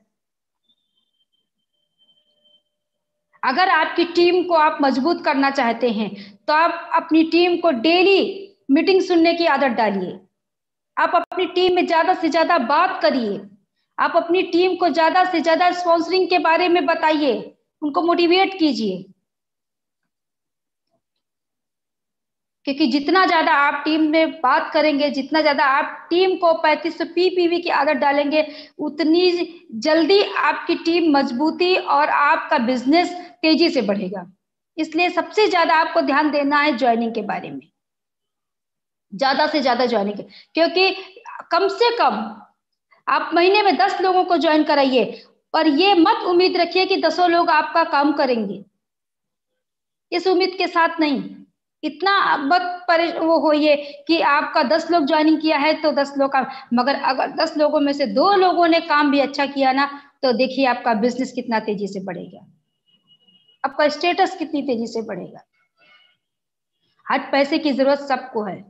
अगर आपकी टीम को आप मजबूत करना चाहते हैं तो आप अपनी टीम को डेली मीटिंग सुनने की आदत डालिए। आप अपनी टीम में ज्यादा से ज्यादा बात करिए, आप अपनी टीम को ज्यादा से ज्यादा स्पॉन्सरिंग के बारे में बताइए, उनको मोटिवेट कीजिए, क्योंकि जितना ज्यादा आप टीम में बात करेंगे, जितना ज्यादा आप टीम को 3500 पीपीवी की आदत डालेंगे, उतनी जल्दी आपकी टीम मजबूती और आपका बिजनेस तेजी से बढ़ेगा। इसलिए सबसे ज्यादा आपको ध्यान देना है ज्वाइनिंग के बारे में, ज्यादा से ज्यादा ज्वाइनिंग, क्योंकि कम से कम आप महीने में 10 लोगों को ज्वाइन कराइए, पर ये मत उम्मीद रखिए कि 10 लोग आपका काम करेंगे, इस उम्मीद के साथ नहीं। इतना मत वो होइए कि आपका 10 लोग ज्वाइनिंग किया है तो 10 लोग का, मगर अगर 10 लोगों में से 2 लोगों ने काम भी अच्छा किया ना, तो देखिए आपका बिजनेस कितना तेजी से बढ़ेगा, आपका स्टेटस कितनी तेजी से बढ़ेगा। हर पैसे की जरूरत सबको है,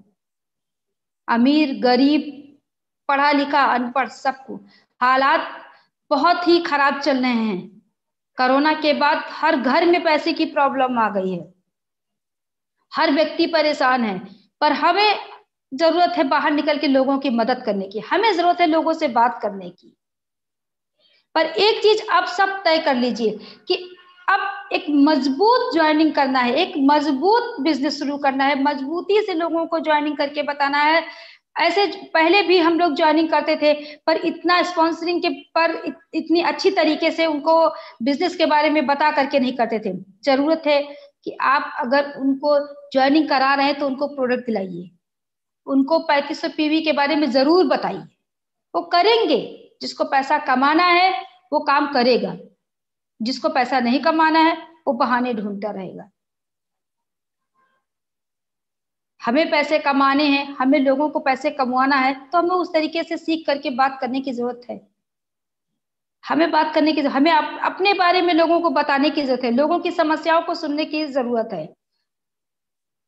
अमीर गरीब, पढ़ा लिखा अनपढ़, सबको। हालात बहुत ही खराब चल रहे हैं, कोरोना के बाद हर घर में पैसे की प्रॉब्लम आ गई है, हर व्यक्ति परेशान है, पर हमें जरूरत है बाहर निकल के लोगों की मदद करने की, हमें जरूरत है लोगों से बात करने की। पर एक चीज आप सब तय कर लीजिए कि अब एक मजबूत ज्वाइनिंग करना है, एक मजबूत बिजनेस शुरू करना है, मजबूती से लोगों को ज्वाइनिंग करके बताना है। ऐसे पहले भी हम लोग ज्वाइनिंग करते थे, पर इतना स्पॉन्सरिंग के पर इतनी अच्छी तरीके से उनको बिजनेस के बारे में बता करके नहीं करते थे। जरूरत है कि आप अगर उनको ज्वाइनिंग करा रहे हैं तो उनको प्रोडक्ट दिलाइए, उनको 3500 पीवी के बारे में जरूर बताइए, वो करेंगे। जिसको पैसा कमाना है वो काम करेगा, जिसको पैसा नहीं कमाना है वो बहाने ढूंढता रहेगा। हमें पैसे कमाने हैं, हमें लोगों को पैसे कमवाना है, तो हमें उस तरीके से सीख करके बात करने की जरूरत है। हमें बात करने की, हमें अपने बारे में लोगों को बताने की जरूरत है, लोगों की समस्याओं को सुनने की जरूरत है।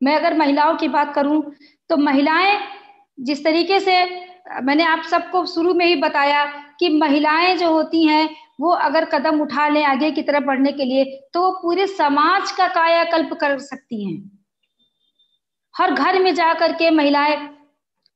मैं अगर महिलाओं की बात करूं तो महिलाएं जिस तरीके से, मैंने आप सबको शुरू में ही बताया कि महिलाएं जो होती हैं वो अगर कदम उठा लें आगे की तरफ बढ़ने के लिए तो वो पूरे समाज का कायाकल्प कर सकती हैं। हर घर में जा करके महिलाएं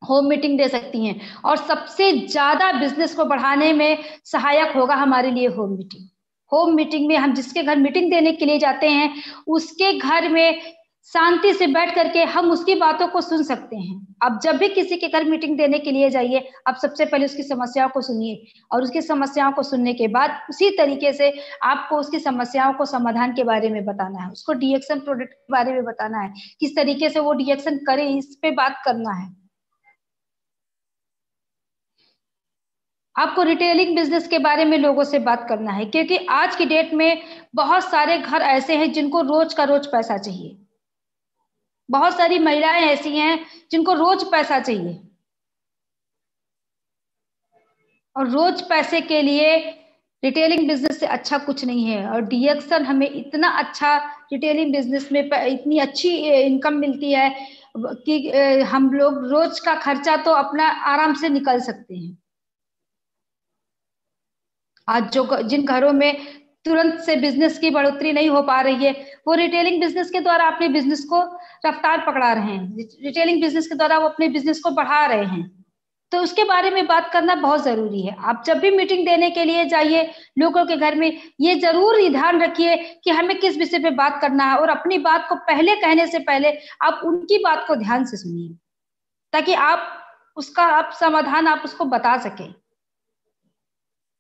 होम मीटिंग दे सकती हैं, और सबसे ज्यादा बिजनेस को बढ़ाने में सहायक होगा हमारे लिए होम मीटिंग। होम मीटिंग में हम जिसके घर मीटिंग देने के लिए जाते हैं उसके घर में शांति से बैठ करके हम उसकी बातों को सुन सकते हैं। आप जब भी किसी के घर मीटिंग देने के लिए जाइए, आप सबसे पहले उसकी समस्याओं को सुनिए और उसकी समस्याओं को सुनने के बाद उसी तरीके से आपको उसकी समस्याओं को समाधान के बारे में बताना है, उसको डीएक्शन प्रोडक्ट के बारे में बताना है, किस तरीके से वो डीएक्शन करे इस पे बात करना है। आपको रिटेलिंग बिजनेस के बारे में लोगों से बात करना है, क्योंकि आज की डेट में बहुत सारे घर ऐसे हैं जिनको रोज का रोज पैसा चाहिए। बहुत सारी महिलाएं ऐसी हैं जिनको रोज पैसा चाहिए और रोज पैसे के लिए रिटेलिंग बिजनेस से अच्छा कुछ नहीं है। और डीएक्शन हमें इतना अच्छा, रिटेलिंग बिजनेस में इतनी अच्छी इनकम मिलती है कि हम लोग रोज का खर्चा तो अपना आराम से निकल सकते हैं। आज जो जिन घरों में तुरंत से बिजनेस की बढ़ोतरी नहीं हो पा रही है, वो रिटेलिंग बिजनेस के द्वारा अपने बिजनेस को रफ्तार पकड़ा रहे हैं, रिटेलिंग बिजनेस के द्वारा वो अपने बिजनेस को बढ़ा रहे हैं। तो उसके बारे में बात करना बहुत जरूरी है। आप जब भी मीटिंग देने के लिए जाइए लोगों के घर में, ये जरूर ध्यान रखिए कि हमें किस विषय पे बात करना है, और अपनी बात को पहले कहने से पहले आप उनकी बात को ध्यान से सुनिए, ताकि आप उसका आप समाधान आप उसको बता सके।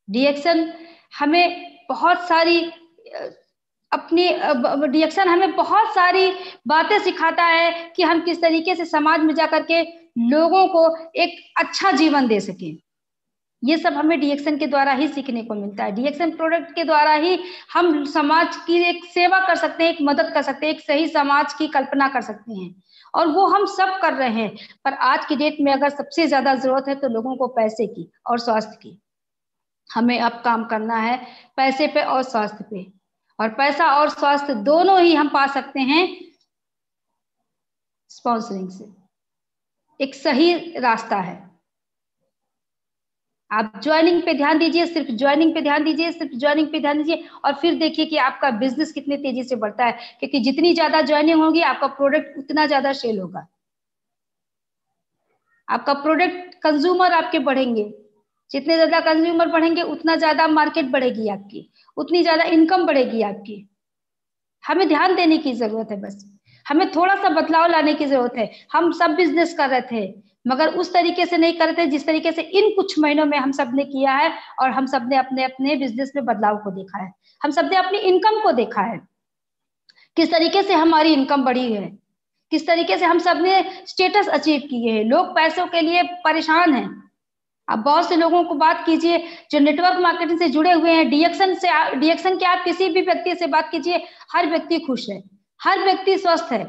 डीएक्शन हमें बहुत सारी डीएक्शन हमें बहुत सारी बातें सिखाता है कि हम किस तरीके से समाज में जाकर के लोगों को एक अच्छा जीवन दे सकें। ये सब हमें डीएक्शन के द्वारा ही सीखने को मिलता है। डीएक्शन प्रोडक्ट के द्वारा ही हम समाज की एक सेवा कर सकते हैं, एक मदद कर सकते हैं, एक सही समाज की कल्पना कर सकते हैं, और वो हम सब कर रहे हैं। पर आज की डेट में अगर सबसे ज्यादा जरूरत है तो लोगों को पैसे की और स्वास्थ्य की। हमें अब काम करना है पैसे पे और स्वास्थ्य पे, और पैसा और स्वास्थ्य दोनों ही हम पा सकते हैं स्पॉन्सरिंग से। एक सही रास्ता है। आप ज्वाइनिंग पे ध्यान दीजिए, सिर्फ ज्वाइनिंग पे ध्यान दीजिए, सिर्फ ज्वाइनिंग पे ध्यान दीजिए, और फिर देखिए कि आपका बिजनेस कितनी तेजी से बढ़ता है, क्योंकि जितनी ज्यादा ज्वाइनिंग होगी आपका प्रोडक्ट उतना ज्यादा सेल होगा। आपका प्रोडक्ट कंज्यूमर आपके बढ़ेंगे, जितने ज्यादा कंज्यूमर बढ़ेंगे उतना ज्यादा मार्केट बढ़ेगी आपकी, उतनी ज्यादा इनकम बढ़ेगी आपकी। हमें ध्यान देने की जरूरत है, बस हमें थोड़ा सा बदलाव लाने की जरूरत है। हम सब बिजनेस कर रहे थे मगर उस तरीके से नहीं कर रहे थे जिस तरीके से इन कुछ महीनों में हम सब ने किया है, और हम सब ने अपने अपने बिजनेस में बदलाव को देखा है। हम सब ने अपनी इनकम को देखा है, किस तरीके से हमारी इनकम बढ़ी है, किस तरीके से हम सब ने स्टेटस अचीव किए हैं। लोग पैसों के लिए परेशान हैं। आप बहुत से लोगों को बात कीजिए जो नेटवर्क मार्केटिंग से जुड़े हुए हैं, डीएक्शन के आप किसी भी व्यक्ति से बात कीजिए, हर व्यक्ति खुश है, हर व्यक्ति स्वस्थ है,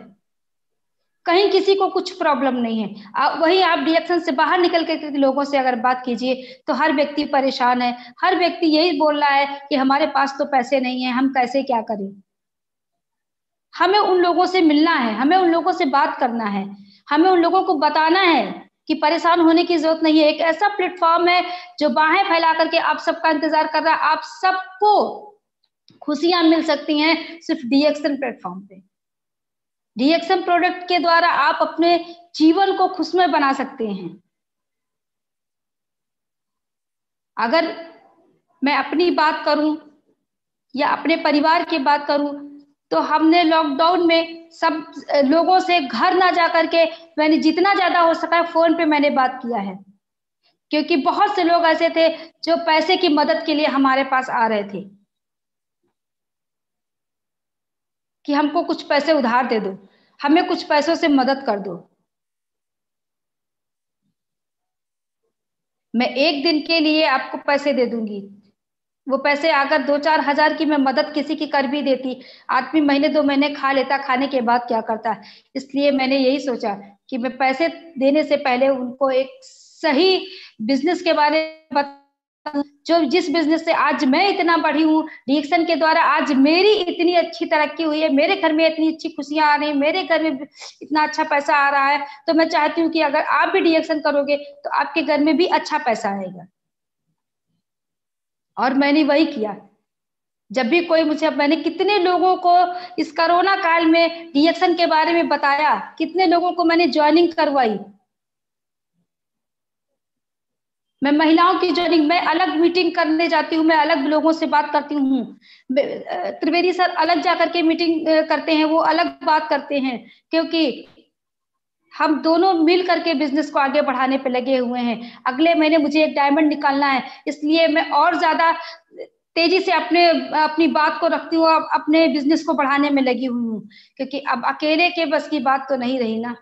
कहीं किसी को कुछ प्रॉब्लम नहीं है। वही आप डीएक्शन से बाहर निकल के लोगों से अगर बात कीजिए तो हर व्यक्ति परेशान है, हर व्यक्ति यही बोल रहा है कि हमारे पास तो पैसे नहीं है, हम कैसे क्या करें। हमें उन लोगों से मिलना है, हमें उन लोगों से बात करना है, हमें उन लोगों को बताना है कि परेशान होने की जरूरत नहीं है। एक ऐसा प्लेटफॉर्म है जो बाहें फैला करके आप सबका इंतजार कर रहा है। आप सबको खुशियां मिल सकती हैं सिर्फ डीएक्शन प्लेटफॉर्म पे। डीएक्शन प्रोडक्ट के द्वारा आप अपने जीवन को खुशमय बना सकते हैं। अगर मैं अपनी बात करूं या अपने परिवार की बात करूं तो हमने लॉकडाउन में सब लोगों से घर ना जा करके मैंने जितना ज्यादा हो सका फोन पे मैंने बात किया है, क्योंकि बहुत से लोग ऐसे थे जो पैसे की मदद के लिए हमारे पास आ रहे थे कि हमको कुछ पैसे उधार दे दो, हमें कुछ पैसों से मदद कर दो। मैं एक दिन के लिए आपको पैसे दे दूंगी, वो पैसे अगर 2-4 हजार की मैं मदद किसी की कर भी देती, आदमी महीने 2 महीने खा लेता, खाने के बाद क्या करता। इसलिए मैंने यही सोचा कि मैं पैसे देने से पहले उनको एक सही बिजनेस के बारे में बताऊं, जो जिस बिजनेस से आज मैं इतना बढ़ी हूँ, डीएक्शन के द्वारा आज मेरी इतनी अच्छी तरक्की हुई है, मेरे घर में इतनी अच्छी खुशियां आ रही हैं, मेरे घर में इतना अच्छा पैसा आ रहा है। तो मैं चाहती हूँ कि अगर आप भी डीएक्शन करोगे तो आपके घर में भी अच्छा पैसा आएगा। और मैंने वही किया। जब भी कोई मुझे, मैंने कितने लोगों को इस कोरोना काल में डीएक्शन के बारे में बताया, कितने लोगों को मैंने ज्वाइनिंग करवाई। मैं महिलाओं की ज्वाइनिंग, मैं अलग मीटिंग करने जाती हूँ, मैं अलग लोगों से बात करती हूँ। त्रिवेदी सर अलग जाकर के मीटिंग करते हैं, वो अलग बात करते हैं, क्योंकि हम दोनों मिल करके बिजनेस को आगे बढ़ाने पे लगे हुए हैं। अगले महीने मुझे एक डायमंड निकालना है, इसलिए मैं और ज्यादा तेजी से अपनी बात को रखती हूँ, अपने बिजनेस को बढ़ाने में लगी हुई हूँ, क्योंकि अब अकेले के बस की बात तो नहीं रही ना।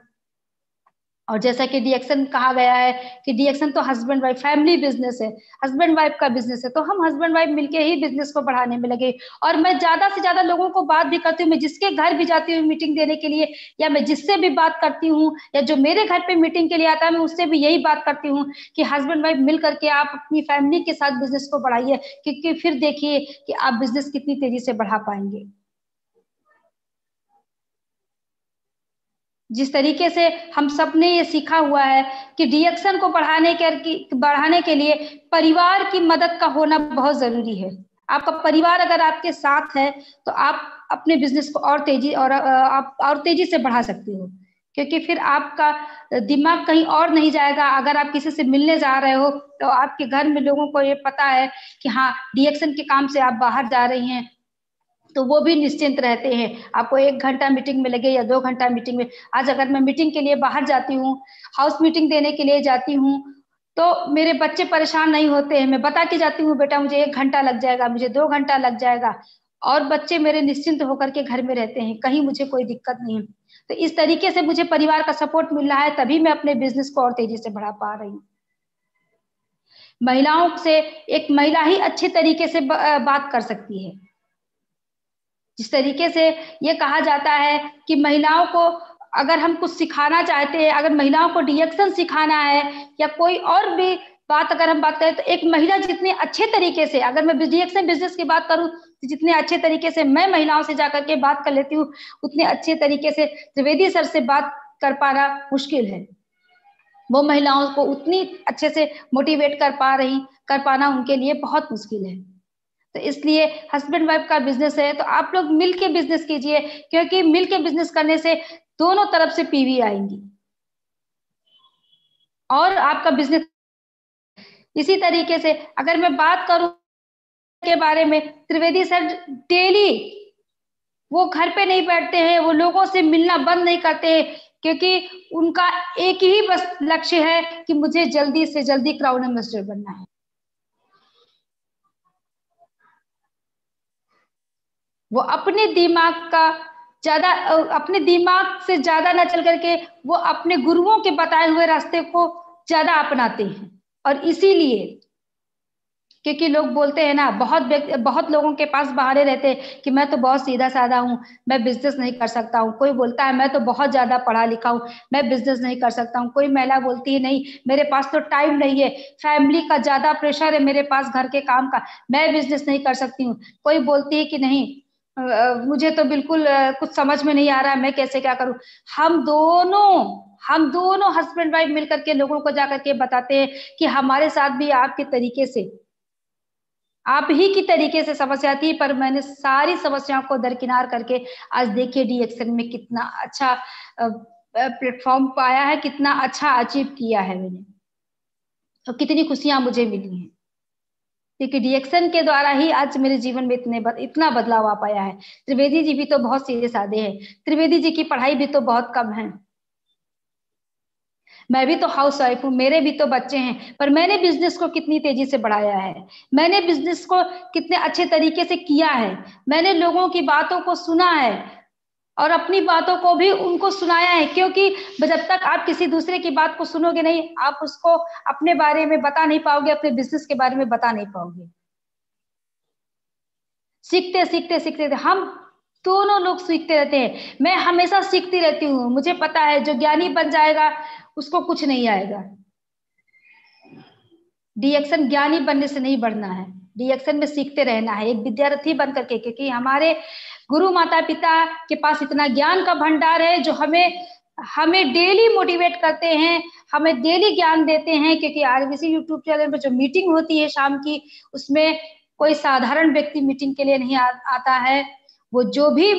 और जैसा कि डीएक्शन कहा गया है कि डीएक्शन तो हस्बैंड वाइफ फैमिली बिजनेस है, हस्बैंड वाइफ का बिजनेस है, तो हम हस्बैंड वाइफ मिलके ही बिजनेस को बढ़ाने में लगे। और मैं ज्यादा से ज्यादा लोगों को बात भी करती हूँ, मैं जिसके घर भी जाती हूँ मीटिंग देने के लिए, या मैं जिससे भी बात करती हूँ, या जो मेरे घर पे मीटिंग के लिए आता है, मैं उससे भी यही बात करती हूँ कि हस्बैंड वाइफ मिल करके आप अपनी फैमिली के साथ बिजनेस को बढ़ाइए, क्योंकि फिर देखिए कि आप बिजनेस कितनी तेजी से बढ़ा पाएंगे। जिस तरीके से हम सब ने ये सीखा हुआ है कि डीएक्शन को बढ़ाने के लिए परिवार की मदद का होना बहुत जरूरी है। आपका परिवार अगर आपके साथ है तो आप अपने बिजनेस को आप और तेजी से बढ़ा सकते हो, क्योंकि फिर आपका दिमाग कहीं और नहीं जाएगा। अगर आप किसी से मिलने जा रहे हो तो आपके घर में लोगों को ये पता है कि हाँ, डीएक्शन के काम से आप बाहर जा रही हैं, तो वो भी निश्चिंत रहते हैं। आपको 1 घंटा मीटिंग में लगे या 2 घंटा मीटिंग में, आज अगर मैं मीटिंग के लिए बाहर जाती हूँ, हाउस मीटिंग देने के लिए जाती हूँ, तो मेरे बच्चे परेशान नहीं होते हैं। मैं बता के जाती हूँ, बेटा मुझे 1 घंटा लग जाएगा, मुझे 2 घंटा लग जाएगा, और बच्चे मेरे निश्चिंत होकर के घर में रहते हैं, कहीं मुझे कोई दिक्कत नहीं है। तो इस तरीके से मुझे परिवार का सपोर्ट मिल रहा है, तभी मैं अपने बिजनेस को और तेजी से बढ़ा पा रही हूँ। महिलाओं से एक महिला ही अच्छे तरीके से बात कर सकती है। जिस तरीके से ये कहा जाता है कि महिलाओं को अगर हम कुछ सिखाना चाहते हैं, अगर महिलाओं को डीएक्शन सिखाना है या कोई और भी बात अगर हम बात करें, तो एक महिला जितने अच्छे तरीके से, अगर मैं डीएक्शन बिजनेस की बात करूं तो जितने अच्छे तरीके से मैं महिलाओं से जाकर के बात कर लेती हूँ, उतने अच्छे तरीके से त्रिवेदी सर से बात कर पाना मुश्किल है। वो महिलाओं को उतनी अच्छे से मोटिवेट कर पाना उनके लिए बहुत मुश्किल है। तो इसलिए हस्बैंड वाइफ का बिजनेस है तो आप लोग मिलके बिजनेस कीजिए, क्योंकि मिलके बिजनेस करने से दोनों तरफ से पीवी आएंगी और आपका बिजनेस। इसी तरीके से अगर मैं बात करूं के बारे में, त्रिवेदी सर डेली वो घर पे नहीं बैठते हैं, वो लोगों से मिलना बंद नहीं करते हैं, क्योंकि उनका एक ही बस लक्ष्य है कि मुझे जल्दी से जल्दी क्राउन एम्बेसडर बनना है। वो अपने दिमाग से ज्यादा न चल करके वो अपने गुरुओं के बताए हुए रास्ते को ज्यादा अपनाते हैं। और इसीलिए, क्योंकि लोग बोलते हैं ना, बहुत लोगों के पास बहाने रहते हैं कि मैं तो बहुत सीधा साधा हूँ, मैं बिजनेस नहीं कर सकता हूँ। कोई बोलता है मैं तो बहुत ज्यादा पढ़ा लिखा हूँ, मैं बिजनेस नहीं कर सकता हूँ। कोई महिला बोलती है नहीं, मेरे पास तो टाइम नहीं है, फैमिली का ज्यादा प्रेशर है मेरे पास घर के काम का, मैं बिजनेस नहीं कर सकती हूँ। कोई बोलती है कि नहीं, मुझे तो बिल्कुल कुछ समझ में नहीं आ रहा है, मैं कैसे क्या करूं। हम दोनों हस्बैंड वाइफ मिलकर के लोगों को जाकर के बताते हैं कि हमारे साथ भी आपके तरीके से, आप ही की तरीके से समस्या थी, पर मैंने सारी समस्याओं को दरकिनार करके आज देखिए डीएक्शन में कितना अच्छा प्लेटफॉर्म पाया है, कितना अच्छा अचीव किया है मैंने, तो कितनी खुशियां मुझे मिली हैं, क्योंकि डीएक्शन के द्वारा ही आज मेरे जीवन में इतना बदलाव आ पाया है। त्रिवेदी जी भी तो बहुत सीधे साधे हैं, त्रिवेदी जी की पढ़ाई भी तो बहुत कम है, मैं भी तो हाउस वाइफ हूँ, मेरे भी तो बच्चे हैं, पर मैंने बिजनेस को कितनी तेजी से बढ़ाया है, मैंने बिजनेस को कितने अच्छे तरीके से किया है, मैंने लोगों की बातों को सुना है और अपनी बातों को भी उनको सुनाया है। क्योंकि जब तक आप किसी दूसरे की बात को सुनोगे नहीं, आप उसको अपने बारे में बता नहीं पाओगे, अपने बिजनेस के बारे में बता नहीं पाओगे। सीखते सीखते सीखते हम दोनों लोग सीखते रहते हैं, मैं हमेशा सीखती रहती हूँ। मुझे पता है जो ज्ञानी बन जाएगा उसको कुछ नहीं आएगा। डीएक्शन ज्ञानी बनने से नहीं बढ़ना है, डीएक्शन में सीखते रहना है, एक विद्यार्थी बन करके, क्योंकि हमारे गुरु माता पिता के पास इतना ज्ञान का भंडार है जो हमें डेली मोटिवेट करते हैं, हमें डेली ज्ञान देते हैं। क्योंकि आरबीसी यूट्यूब चैनल पर जो मीटिंग होती है शाम की, उसमें कोई साधारण व्यक्ति मीटिंग के लिए नहीं आता है, वो जो भी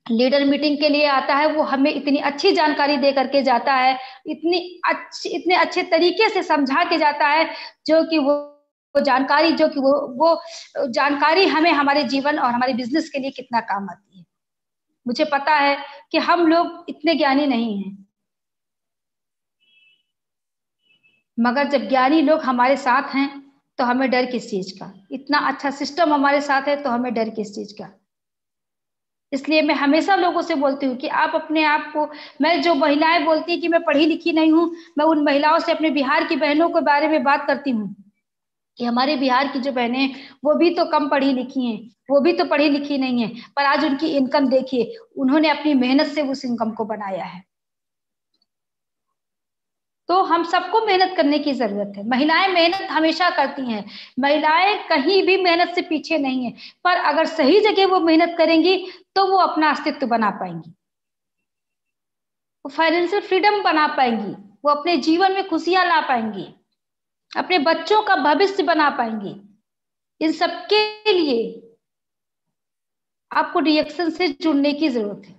लीडर मीटिंग के लिए आता है वो हमें इतनी अच्छी जानकारी दे करके जाता है, इतने अच्छे तरीके से समझा के जाता है, जो कि वो जानकारी, जो कि वो जानकारी हमें हमारे जीवन और हमारे बिजनेस के लिए कितना काम आती है। मुझे पता है कि हम लोग इतने ज्ञानी नहीं हैं, मगर जब ज्ञानी लोग हमारे साथ हैं तो हमें डर किस चीज का। इतना अच्छा सिस्टम हमारे साथ है तो हमें डर किस चीज का। इसलिए मैं हमेशा लोगों से बोलती हूँ कि आप अपने आप को, मैं जो महिलाएं बोलती हैं कि मैं पढ़ी लिखी नहीं हूँ, मैं उन महिलाओं से, अपने बिहार की बहनों के बारे में बात करती हूँ कि हमारे बिहार की जो बहनें हैं वो भी तो कम पढ़ी लिखी हैं, वो भी तो पढ़ी लिखी नहीं है, पर आज उनकी इनकम देखिए, उन्होंने अपनी मेहनत से उस इनकम को बनाया है। तो हम सबको मेहनत करने की जरूरत है। महिलाएं मेहनत हमेशा करती हैं, महिलाएं कहीं भी मेहनत से पीछे नहीं है, पर अगर सही जगह वो मेहनत करेंगी तो वो अपना अस्तित्व बना पाएंगी, वो फाइनेंशियल फ्रीडम बना पाएंगी, वो अपने जीवन में खुशियां ला पाएंगी, अपने बच्चों का भविष्य बना पाएंगी। इन सबके लिए आपको डीएक्शन से जुड़ने की जरूरत है।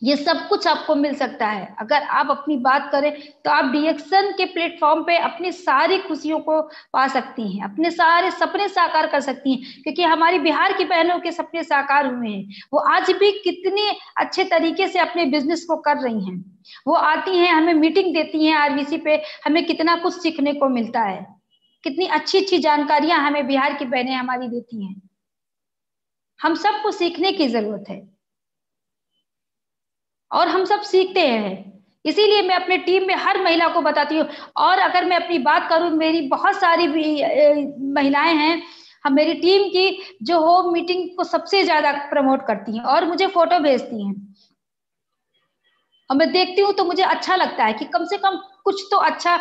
ये सब कुछ आपको मिल सकता है अगर आप अपनी बात करें तो आप डीएक्शन के प्लेटफॉर्म पे अपनी सारी खुशियों को पा सकती हैं, अपने सारे सपने साकार कर सकती हैं, क्योंकि हमारी बिहार की बहनों के सपने साकार हुए हैं। वो आज भी कितने अच्छे तरीके से अपने बिजनेस को कर रही हैं। वो आती हैं, हमें मीटिंग देती हैं आरबीसी पे, हमें कितना कुछ सीखने को मिलता है, कितनी अच्छी अच्छी जानकारियां हमें बिहार की बहनें हमारी देती हैं। हम सबको सीखने की जरूरत है और हम सब सीखते हैं। इसीलिए मैं अपने टीम में हर महिला को बताती हूँ। और अगर मैं अपनी बात करूं, मेरी बहुत सारी महिलाएं हैं, हम मेरी टीम की जो होम मीटिंग को सबसे ज्यादा प्रमोट करती हैं और मुझे फोटो भेजती हैं, और मैं देखती हूँ तो मुझे अच्छा लगता है कि कम से कम कुछ तो अच्छा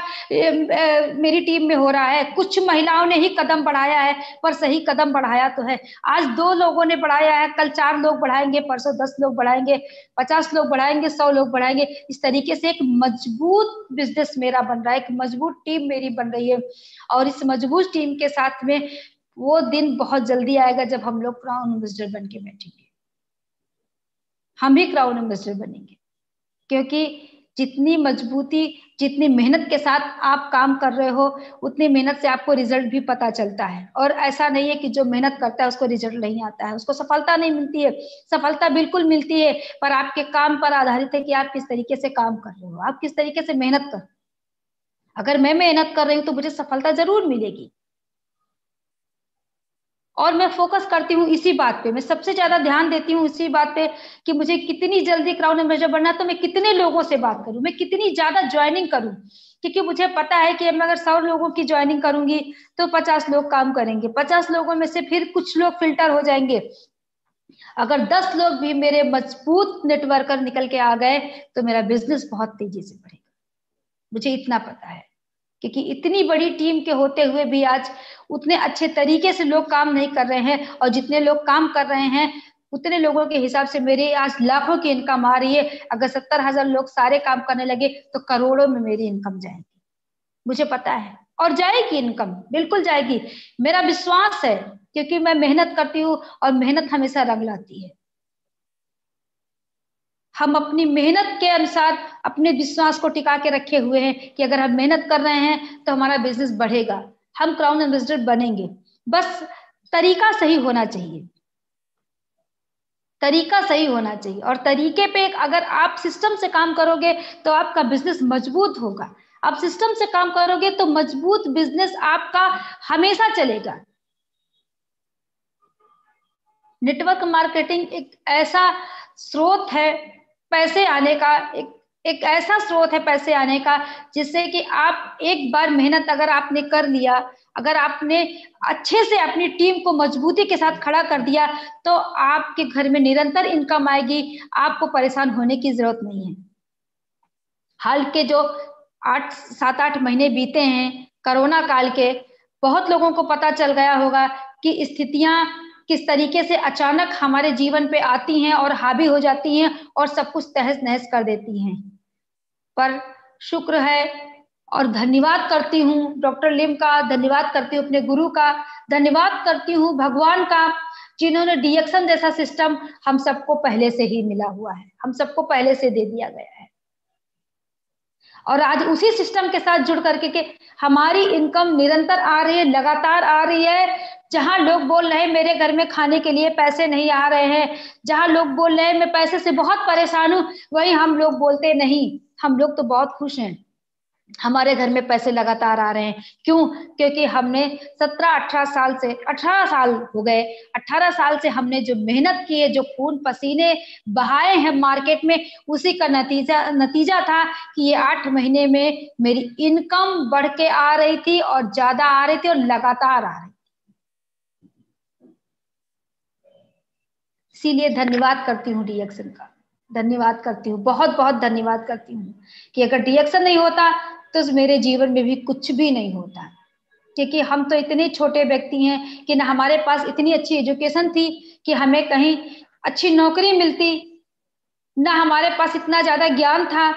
मेरी टीम में हो रहा है। कुछ महिलाओं ने ही कदम बढ़ाया है, पर सही कदम बढ़ाया तो है। आज 2 लोगों ने बढ़ाया है, कल 4 लोग बढ़ाएंगे, परसों 10 लोग बढ़ाएंगे, 50 लोग बढ़ाएंगे, 100 लोग बढ़ाएंगे। इस तरीके से एक मजबूत बिजनेस मेरा बन रहा है, एक मजबूत टीम मेरी बन रही है। और इस मजबूत टीम के साथ में वो दिन बहुत जल्दी आएगा जब हम लोग क्राउन एम्बेसडर बन के बैठेंगे। हम ही क्राउन एम्बेसडर बनेंगे, क्योंकि जितनी मजबूती, जितनी मेहनत के साथ आप काम कर रहे हो, उतनी मेहनत से आपको रिजल्ट भी पता चलता है। और ऐसा नहीं है कि जो मेहनत करता है उसको रिजल्ट नहीं आता है, उसको सफलता नहीं मिलती है। सफलता बिल्कुल मिलती है, पर आपके काम पर आधारित है कि आप किस तरीके से काम कर रहे हो, आप किस तरीके से मेहनत कर। अगर मैं मेहनत कर रही हूँ तो मुझे सफलता जरूर मिलेगी। और मैं फोकस करती हूँ इसी बात पे, मैं सबसे ज्यादा ध्यान देती हूँ इसी बात पे कि मुझे कितनी जल्दी क्राउन एम्बेसडर बनना है, तो मैं कितने लोगों से बात करूं, मैं कितनी ज्यादा ज्वाइनिंग करूं। क्योंकि मुझे पता है कि मैं अगर 100 लोगों की ज्वाइनिंग करूंगी तो 50 लोग काम करेंगे, 50 लोगों में से फिर कुछ लोग फिल्टर हो जाएंगे। अगर 10 लोग भी मेरे मजबूत नेटवर्कर निकल के आ गए तो मेरा बिजनेस बहुत तेजी से बढ़ेगा। मुझे इतना पता है, क्योंकि इतनी बड़ी टीम के होते हुए भी आज उतने अच्छे तरीके से लोग काम नहीं कर रहे हैं। और जितने लोग काम कर रहे हैं उतने लोगों के हिसाब से मेरे आज लाखों की इनकम आ रही है। अगर 70,000 लोग सारे काम करने लगे तो करोड़ों में मेरी इनकम जाएगी, मुझे पता है। और जाएगी, इनकम बिल्कुल जाएगी, मेरा विश्वास है, क्योंकि मैं मेहनत करती हूँ और मेहनत हमेशा रंग लाती है। हम अपनी मेहनत के अनुसार अपने विश्वास को टिका के रखे हुए हैं कि अगर हम मेहनत कर रहे हैं तो हमारा बिजनेस बढ़ेगा, हम क्राउन एम्बेसडर बनेंगे। बस तरीका सही होना चाहिए, तरीका सही होना चाहिए। और तरीके पे अगर आप सिस्टम से काम करोगे तो आपका बिजनेस मजबूत होगा। आप सिस्टम से काम करोगे तो मजबूत बिजनेस आपका हमेशा चलेगा। नेटवर्क मार्केटिंग एक ऐसा स्रोत है पैसे आने का, एक ऐसा स्रोत है पैसे आने का, जिससे कि आप एक बार मेहनत अगर आपने कर लिया, अगर आपने अच्छे से अपनी टीम को मजबूती के साथ खड़ा कर दिया तो आपके घर में निरंतर इनकम आएगी, आपको परेशान होने की जरूरत नहीं है। हाल के जो 7-8 महीने बीते हैं कोरोना काल के, बहुत लोगों को पता चल गया होगा कि स्थितियां किस तरीके से अचानक हमारे जीवन पे आती हैं और हावी हो जाती हैं और सब कुछ तहस नहस कर देती हैं। पर शुक्र है और धन्यवाद करती हूँ डॉक्टर लिम का, धन्यवाद करती हूँ अपने गुरु का, धन्यवाद करती हूँ भगवान का, जिन्होंने डीएक्शन जैसा सिस्टम हम सबको पहले से ही मिला हुआ है, हम सबको पहले से दे दिया गया है। और आज उसी सिस्टम के साथ जुड़ करके के हमारी इनकम निरंतर आ रही है, लगातार आ रही है। जहां लोग बोल रहे हैं मेरे घर में खाने के लिए पैसे नहीं आ रहे हैं, जहां लोग बोल रहे हैं मैं पैसे से बहुत परेशान हूं, वही हम लोग बोलते नहीं, हम लोग तो बहुत खुश हैं, हमारे घर में पैसे लगातार आ रहे हैं। क्यों? क्योंकि हमने 17-18 साल से 18 साल हो गए, 18 साल से हमने जो मेहनत की है, जो खून पसीने बहाए हैं मार्केट में, उसी का नतीजा था कि ये 8 महीने में मेरी इनकम बढ़ के आ रही थी और ज्यादा आ रही थी और लगातार आ रही थी। इसीलिए धन्यवाद करती हूँ डीएक्शन का, धन्यवाद करती हूँ, बहुत बहुत धन्यवाद करती हूँ कि अगर डीएक्शन नहीं होता तो मेरे जीवन में भी कुछ भी नहीं होता। क्योंकि हम तो इतने छोटे व्यक्ति हैं कि ना हमारे पास इतनी अच्छी एजुकेशन थी कि हमें कहीं अच्छी नौकरी मिलती, ना हमारे पास इतना ज्यादा ज्ञान था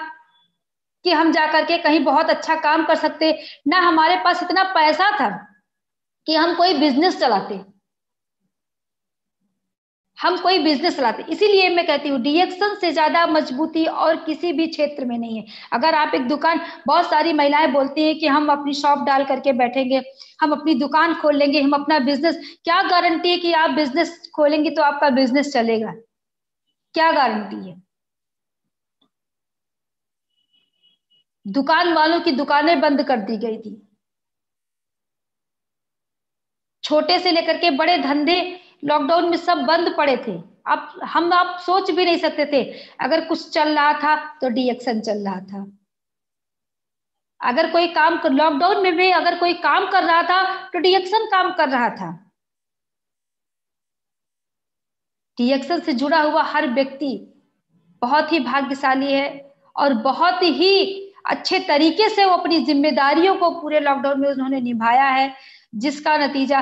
कि हम जाकर के कहीं बहुत अच्छा काम कर सकते, ना हमारे पास इतना पैसा था कि हम कोई बिजनेस चलाते, हम कोई बिजनेस चलाते। इसीलिए मैं कहती हूँ डीएक्शन से ज्यादा मजबूती और किसी भी क्षेत्र में नहीं है। अगर आप एक दुकान, बहुत सारी महिलाएं बोलती हैं कि हम अपनी शॉप डाल करके बैठेंगे, हम अपनी दुकान खोल लेंगे, हम अपना बिजनेस, क्या गारंटी है कि आप बिजनेस खोलेंगे तो आपका बिजनेस चलेगा? क्या गारंटी है? दुकान वालों की दुकानें बंद कर दी गई थी, छोटे से लेकर के बड़े धंधे लॉकडाउन में सब बंद पड़े थे। आप सोच भी नहीं सकते थे, अगर कुछ चल रहा था तो डीएक्शन चल रहा था। अगर कोई काम लॉकडाउन में भी अगर कोई काम कर रहा था तो डीएक्शन काम कर रहा था। डीएक्शन से जुड़ा हुआ हर व्यक्ति बहुत ही भाग्यशाली है और बहुत ही अच्छे तरीके से वो अपनी जिम्मेदारियों को पूरे लॉकडाउन में उन्होंने निभाया है, जिसका नतीजा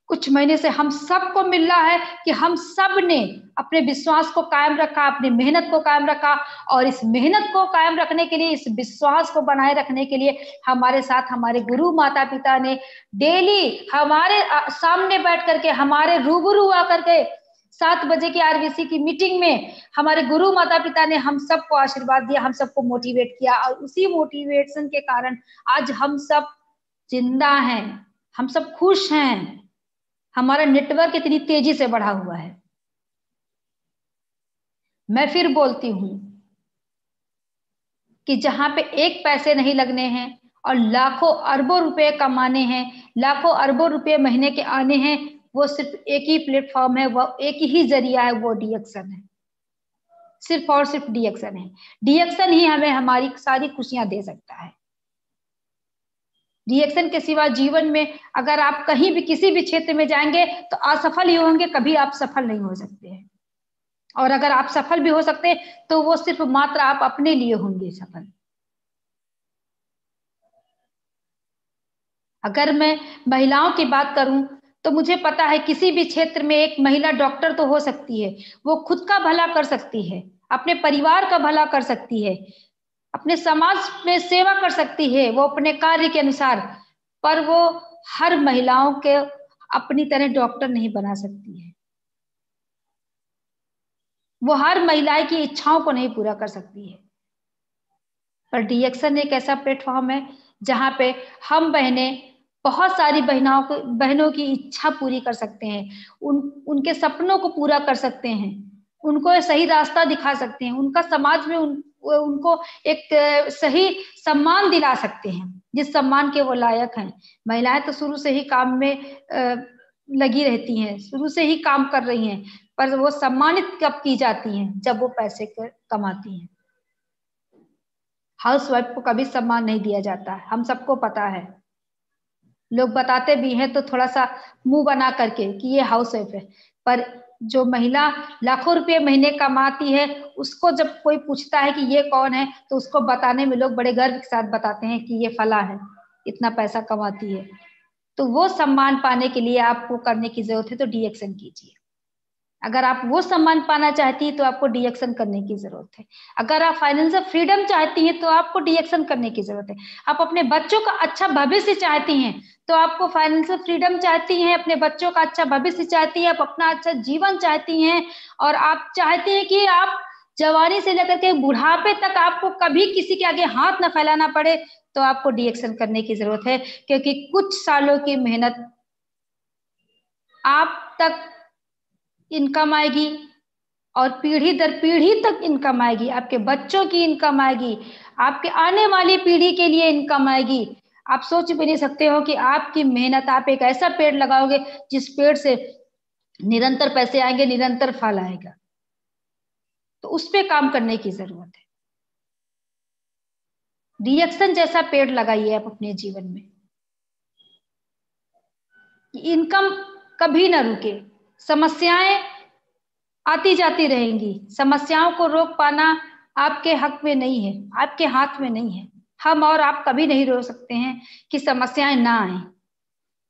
कुछ महीने से हम सबको मिल रहा है कि हम सब ने अपने विश्वास को कायम रखा, अपनी मेहनत को कायम रखा, और इस मेहनत को कायम रखने के लिए, इस विश्वास को बनाए रखने के लिए हमारे साथ हमारे गुरु माता पिता ने डेली हमारे सामने बैठ करके, हमारे रूबरू आकर के 7 बजे की आरबीसी की मीटिंग में हमारे गुरु माता पिता ने हम सबको आशीर्वाद दिया, हम सबको मोटिवेट किया, और उसी मोटिवेशन के कारण आज हम सब जिंदा हैं, हम सब खुश हैं, हमारा नेटवर्क इतनी तेजी से बढ़ा हुआ है। मैं फिर बोलती हूं कि जहां पे एक पैसे नहीं लगने हैं और लाखों अरबों रुपए कमाने हैं, लाखों अरबों रुपए महीने के आने हैं, वो सिर्फ एक ही प्लेटफॉर्म है, वो एक ही जरिया है, वो डीएक्शन है, सिर्फ और सिर्फ डीएक्शन है। डीएक्शन ही हमें हमारी सारी खुशियां दे सकता है। डीएक्शन के सिवा जीवन में अगर आप कहीं भी किसी भी क्षेत्र में जाएंगे तो असफल ही होंगे, कभी आप सफल नहीं हो सकते हैं। और अगर आप सफल भी हो सकते हैं तो वो सिर्फ मात्र आप अपने लिए होंगे सफल। अगर मैं महिलाओं की बात करूं तो मुझे पता है किसी भी क्षेत्र में एक महिला डॉक्टर तो हो सकती है, वो खुद का भला कर सकती है, अपने परिवार का भला कर सकती है, अपने समाज में सेवा कर सकती है, वो अपने कार्य के अनुसार, पर वो हर महिलाओं के अपनी तरह डॉक्टर नहीं बना सकती है, वो हर महिला की इच्छाओं को नहीं पूरा कर सकती है। पर डीएक्शन एक ऐसा प्लेटफॉर्म है जहां पे हम बहनें बहुत सारी बहनों की इच्छा पूरी कर सकते हैं, उनके सपनों को पूरा कर सकते हैं, उनको सही रास्ता दिखा सकते हैं, उनका समाज में उनको एक सही सम्मान दिला सकते हैं, जिस सम्मान के वो लायक हैं। महिलाएं तो शुरू से ही काम में लगी रहती हैं, शुरू से ही काम कर रही हैं, पर वो सम्मानित कब की जाती हैं? जब वो पैसे कमाती हैं। हाउसवाइफ को कभी सम्मान नहीं दिया जाता, हम सबको पता है। लोग बताते भी हैं तो थोड़ा सा मुंह बना करके कि ये हाउसवाइफ है, पर जो महिला लाखों रुपए महीने कमाती है, उसको जब कोई पूछता है कि ये कौन है, तो उसको बताने में लोग बड़े गर्व के साथ बताते हैं कि ये फला है, इतना पैसा कमाती है। तो वो सम्मान पाने के लिए आपको करने की जरूरत है तो डीएक्शन कीजिए। अगर आप वो सम्मान पाना चाहती है तो आपको डीएक्शन करने की जरूरत है। अगर आप फाइनेंशियल फ्रीडम चाहती हैं तो आपको डीएक्शन करने की जरूरत है। आप अपने बच्चों का अच्छा भविष्य चाहती हैं तो आपको फाइनेंशियल फ्रीडम चाहती हैं, अपने बच्चों का अच्छा भविष्य चाहती हैं, आप अपना अच्छा जीवन चाहती हैं, और आप चाहती हैं कि आप जवानी से लेकर के बुढ़ापे तक आपको कभी किसी के आगे हाथ न फैलाना पड़े, तो आपको डीएक्शन करने की जरूरत है। क्योंकि कुछ सालों की मेहनत आप तक इनकम आएगी और पीढ़ी दर पीढ़ी तक इनकम आएगी, आपके बच्चों की इनकम आएगी, आपके आने वाली पीढ़ी के लिए इनकम आएगी। आप सोच भी नहीं सकते हो कि आपकी मेहनत, आप एक ऐसा पेड़ लगाओगे जिस पेड़ से निरंतर पैसे आएंगे, निरंतर फल आएगा। तो उस पे काम करने की जरूरत है। डीएक्शन जैसा पेड़ लगाइए आप अपने जीवन में। इनकम कभी ना रुके, समस्याएं आती जाती रहेंगी, समस्याओं को रोक पाना आपके हक में नहीं है, आपके हाथ में नहीं है। हम और आप कभी नहीं रोक सकते हैं कि समस्याएं ना आए,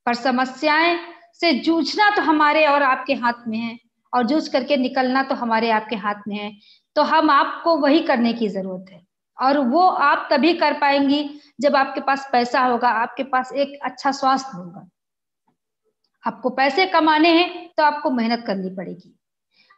पर समस्याएं से जूझना तो हमारे और आपके हाथ में है, और जूझ करके निकलना तो हमारे आपके हाथ में है। तो हम आपको वही करने की जरूरत है, और वो आप तभी कर पाएंगी जब आपके पास पैसा होगा, आपके पास एक अच्छा स्वास्थ्य होगा। आपको पैसे कमाने हैं तो आपको मेहनत करनी पड़ेगी।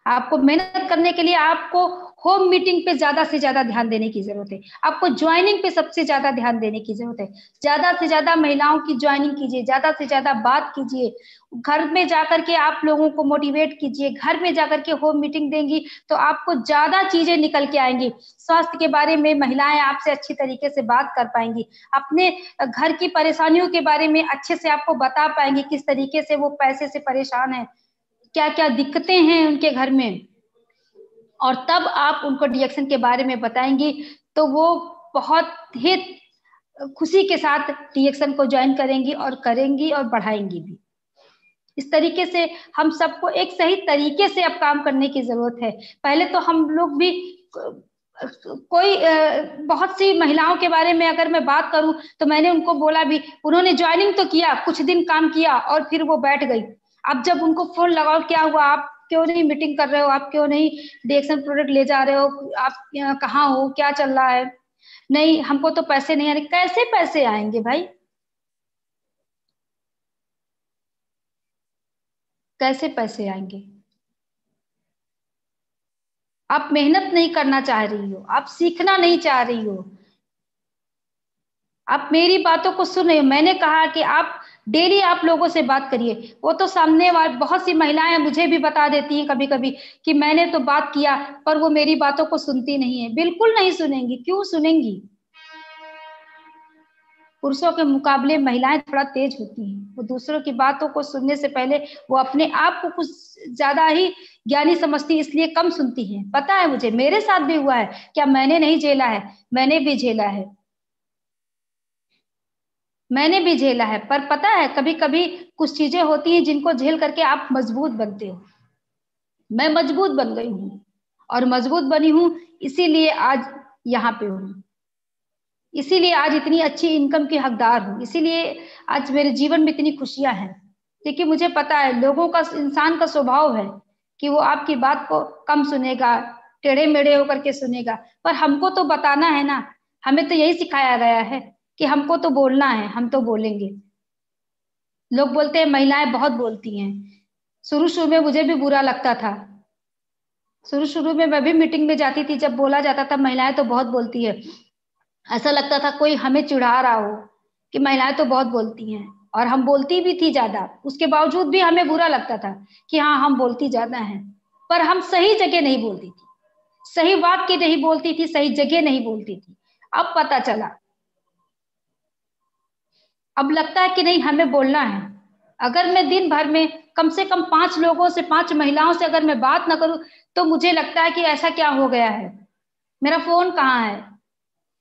आपको मेहनत करने के लिए आपको होम मीटिंग पे ज्यादा से ज्यादा ध्यान देने की जरूरत है, आपको ज्वाइनिंग पे सबसे ज्यादा ध्यान देने की जरूरत है। ज्यादा से ज्यादा महिलाओं की ज्वाइनिंग कीजिए, ज्यादा से ज्यादा बात कीजिए, घर में जाकर के आप लोगों को मोटिवेट कीजिए। घर में जाकर के होम मीटिंग देंगी तो आपको ज्यादा चीजें निकल के आएंगी। स्वास्थ्य के बारे में महिलाएं आपसे अच्छी तरीके से बात कर पाएंगी, अपने घर की परेशानियों के बारे में अच्छे से आपको बता पाएंगी, किस तरीके से वो पैसे से परेशान है, क्या क्या दिक्कतें हैं उनके घर में। और तब आप उनको डीएक्शन के बारे में बताएंगी तो वो बहुत ही खुशी के साथ डीएक्शन को ज्वाइन करेंगी और करेंगी और बढ़ाएंगी भी। इस तरीके से हम सबको एक सही तरीके से अब काम करने की जरूरत है। पहले तो हम लोग भी कोई बहुत सी महिलाओं के बारे में अगर मैं बात करूं तो मैंने उनको बोला भी, उन्होंने ज्वाइनिंग तो किया, कुछ दिन काम किया और फिर वो बैठ गई। अब जब उनको फोन लगाओ, क्या हुआ, आप क्यों नहीं मीटिंग कर रहे हो, आप क्यों नहीं डीएक्शन प्रोडक्ट ले जा रहे हो, आप कहाँ हो, क्या चल रहा है, नहीं हमको तो पैसे नहीं आ रहे। कैसे पैसे आएंगे भाई, कैसे पैसे आएंगे? आप मेहनत नहीं करना चाह रही हो, आप सीखना नहीं चाह रही हो, आप मेरी बातों को सुन रहे हो। मैंने कहा कि आप डेली आप लोगों से बात करिए। वो तो सामने वाले बहुत सी महिलाएं मुझे भी बता देती हैं कभी कभी कि मैंने तो बात किया पर वो मेरी बातों को सुनती नहीं है। बिल्कुल नहीं सुनेंगी, क्यों सुनेंगी? पुरुषों के मुकाबले महिलाएं थोड़ा तेज होती हैं, वो दूसरों की बातों को सुनने से पहले वो अपने आप को कुछ ज्यादा ही ज्ञानी समझती, इसलिए कम सुनती हैं। पता है मुझे, मेरे साथ भी हुआ है। क्या मैंने नहीं झेला है? मैंने भी झेला है, मैंने भी झेला है। पर पता है कभी कभी कुछ चीजें होती हैं जिनको झेल करके आप मजबूत बनते हो। मैं मजबूत बन गई हूँ और मजबूत बनी हूँ, इसीलिए आज यहाँ पे हूँ, इसीलिए आज इतनी अच्छी इनकम की हकदार हूँ, इसीलिए आज मेरे जीवन में इतनी खुशियां हैं। क्योंकि मुझे पता है लोगों का, इंसान का स्वभाव है कि वो आपकी बात को कम सुनेगा, टेढ़े मेढ़े होकर के सुनेगा। पर हमको तो बताना है ना, हमें तो यही सिखाया गया है कि हमको तो बोलना है, हम तो बोलेंगे। लोग बोलते हैं महिलाएं बहुत बोलती हैं। शुरू शुरू में मुझे भी बुरा लगता था, शुरू शुरू में मैं भी मीटिंग में जाती थी, जब बोला जाता था महिलाएं तो बहुत बोलती है, ऐसा लगता था कोई हमें चिढ़ा रहा हो कि महिलाएं तो बहुत बोलती हैं। और हम बोलती भी थी ज्यादा, उसके बावजूद भी हमें बुरा लगता था कि हाँ हम बोलती ज्यादा हैं। पर हम सही जगह नहीं बोलती थी, सही वाक्य नहीं बोलती थी, सही जगह नहीं बोलती थी। अब पता चला, अब लगता है कि नहीं हमें बोलना है। अगर मैं दिन भर में कम से कम 5 लोगों से, 5 महिलाओं से अगर मैं बात ना करूं तो मुझे लगता है कि ऐसा क्या हो गया है, मेरा फोन कहाँ है,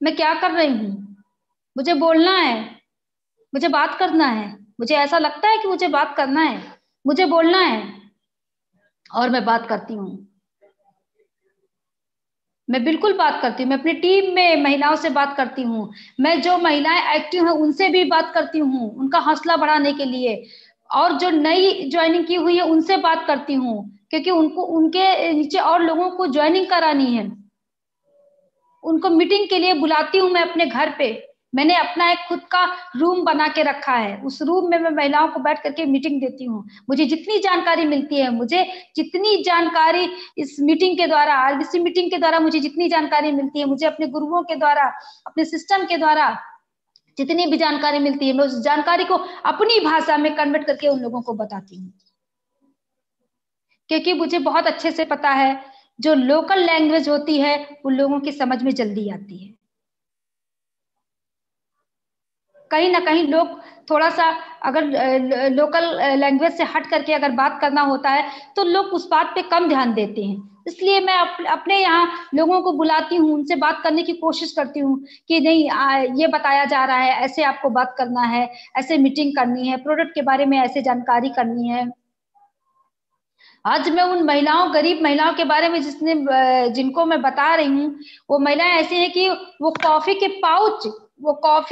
मैं क्या कर रही हूँ। मुझे बोलना है, मुझे बात करना है, मुझे ऐसा लगता है कि मुझे बात करना है, मुझे बोलना है, और मैं बात करती हूँ। मैं बिल्कुल बात करती हूँ, मैं अपनी टीम में महिलाओं से बात करती हूँ, मैं जो महिलाएं एक्टिव हैं उनसे भी बात करती हूँ, उनका हौसला बढ़ाने के लिए। और जो नई ज्वाइनिंग की हुई है उनसे बात करती हूँ, क्योंकि उनको, उनके नीचे और लोगों को ज्वाइनिंग करानी है। उनको मीटिंग के लिए बुलाती हूँ मैं अपने घर पे मैंने अपना एक खुद का रूम बना के रखा है, उस रूम में मैं महिलाओं को बैठ करके मीटिंग देती हूँ। मुझे जितनी जानकारी मिलती है, मुझे जितनी जानकारी इस मीटिंग के द्वारा, आरबीसी मीटिंग के द्वारा मुझे जितनी जानकारी मिलती है, मुझे अपने गुरुओं के द्वारा, अपने सिस्टम के द्वारा जितनी भी जानकारी मिलती है, मैं उस जानकारी को अपनी भाषा में कन्वर्ट करके उन लोगों को बताती हूँ, क्योंकि मुझे बहुत अच्छे से पता है जो लोकल लैंग्वेज होती है उन लोगों की समझ में जल्दी आती है। कहीं ना कहीं लोग थोड़ा सा अगर लोकल लैंग्वेज से हट करके अगर बात करना होता है तो लोग उस बात पे कम ध्यान देते हैं। इसलिए मैं अपने यहाँ लोगों को बुलाती हूँ, उनसे बात करने की कोशिश करती हूँ कि नहीं ये बताया जा रहा है, ऐसे आपको बात करना है, ऐसे मीटिंग करनी है, प्रोडक्ट के बारे में ऐसे जानकारी करनी है। आज मैं उन महिलाओं, गरीब महिलाओं के बारे में जिनको मैं बता रही हूँ, वो महिलाएं ऐसी हैं कि वो कॉफी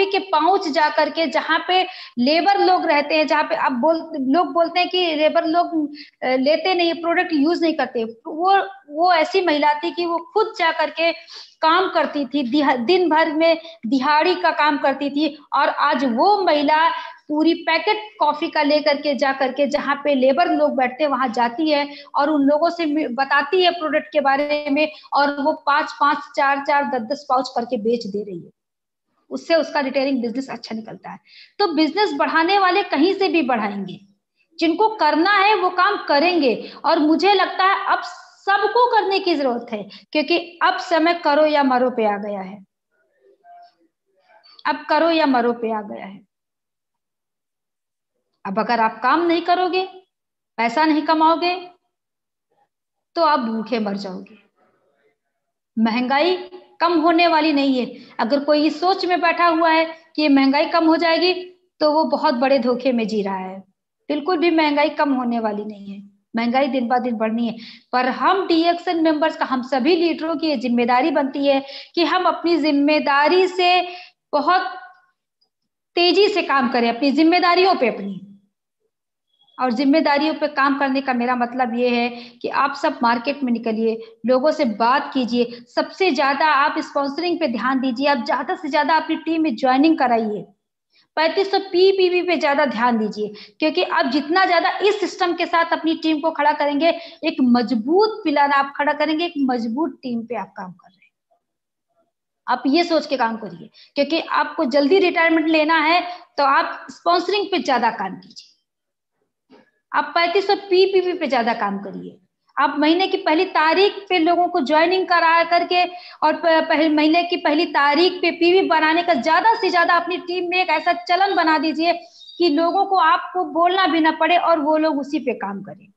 के पाउच जा करके, जहाँ पे लेबर लोग रहते हैं, जहाँ पे अब लोग बोलते हैं कि लेबर लोग लेते नहीं, प्रोडक्ट यूज नहीं करते, वो ऐसी महिला थी कि वो खुद जा करके काम करती थी, दिन भर में दिहाड़ी का काम करती थी, और आज वो महिला पूरी पैकेट कॉफी का लेकर के जा करके जहाँ पे लेबर लोग बैठते हैं वहां जाती है और उन लोगों से बताती है प्रोडक्ट के बारे में, और वो 5-5, 4-4, 10-10 पाउच करके बेच दे रही है। उससे उसका रिटेलिंग बिजनेस अच्छा निकलता है। तो बिजनेस बढ़ाने वाले कहीं से भी बढ़ाएंगे, जिनको करना है वो काम करेंगे। और मुझे लगता है अब सबको करने की जरूरत है, क्योंकि अब समय करो या मरो पे आ गया है। अब करो या मरो पे आ गया है। अब अगर आप काम नहीं करोगे, पैसा नहीं कमाओगे, तो आप भूखे मर जाओगे। महंगाई कम होने वाली नहीं है। अगर कोई इस सोच में बैठा हुआ है कि ये महंगाई कम हो जाएगी, तो वो बहुत बड़े धोखे में जी रहा है। बिल्कुल भी महंगाई कम होने वाली नहीं है, महंगाई दिन ब दिन बढ़नी है। पर हम डीएक्शन मेंबर्स का, हम सभी लीडरों की ये जिम्मेदारी बनती है कि हम अपनी जिम्मेदारी से बहुत तेजी से काम करें, अपनी जिम्मेदारियों पे अपनी। और जिम्मेदारियों पे काम करने का मेरा मतलब ये है कि आप सब मार्केट में निकलिए, लोगों से बात कीजिए, सबसे ज्यादा आप स्पॉन्सरिंग पे ध्यान दीजिए, आप ज्यादा से ज्यादा अपनी टीम में ज्वाइनिंग कराइए, 3500 पीपीवी पे ज्यादा ध्यान दीजिए, क्योंकि आप जितना ज्यादा इस सिस्टम के साथ अपनी टीम को खड़ा करेंगे, एक मजबूत पिलर आप खड़ा करेंगे, एक मजबूत टीम पे आप काम कर रहे हैं। आप ये सोच के काम करिए, क्योंकि आपको जल्दी रिटायरमेंट लेना है तो आप स्पॉन्सरिंग पे ज्यादा काम कीजिए, आप 3500 पीपीवी पे ज्यादा काम करिए। आप महीने की पहली तारीख पे लोगों को ज्वाइनिंग करा करके और महीने की पहली तारीख पे पीवी बनाने का ज्यादा से ज्यादा अपनी टीम में एक ऐसा चलन बना दीजिए कि लोगों को आपको बोलना भी ना पड़े और वो लोग उसी पे काम करें।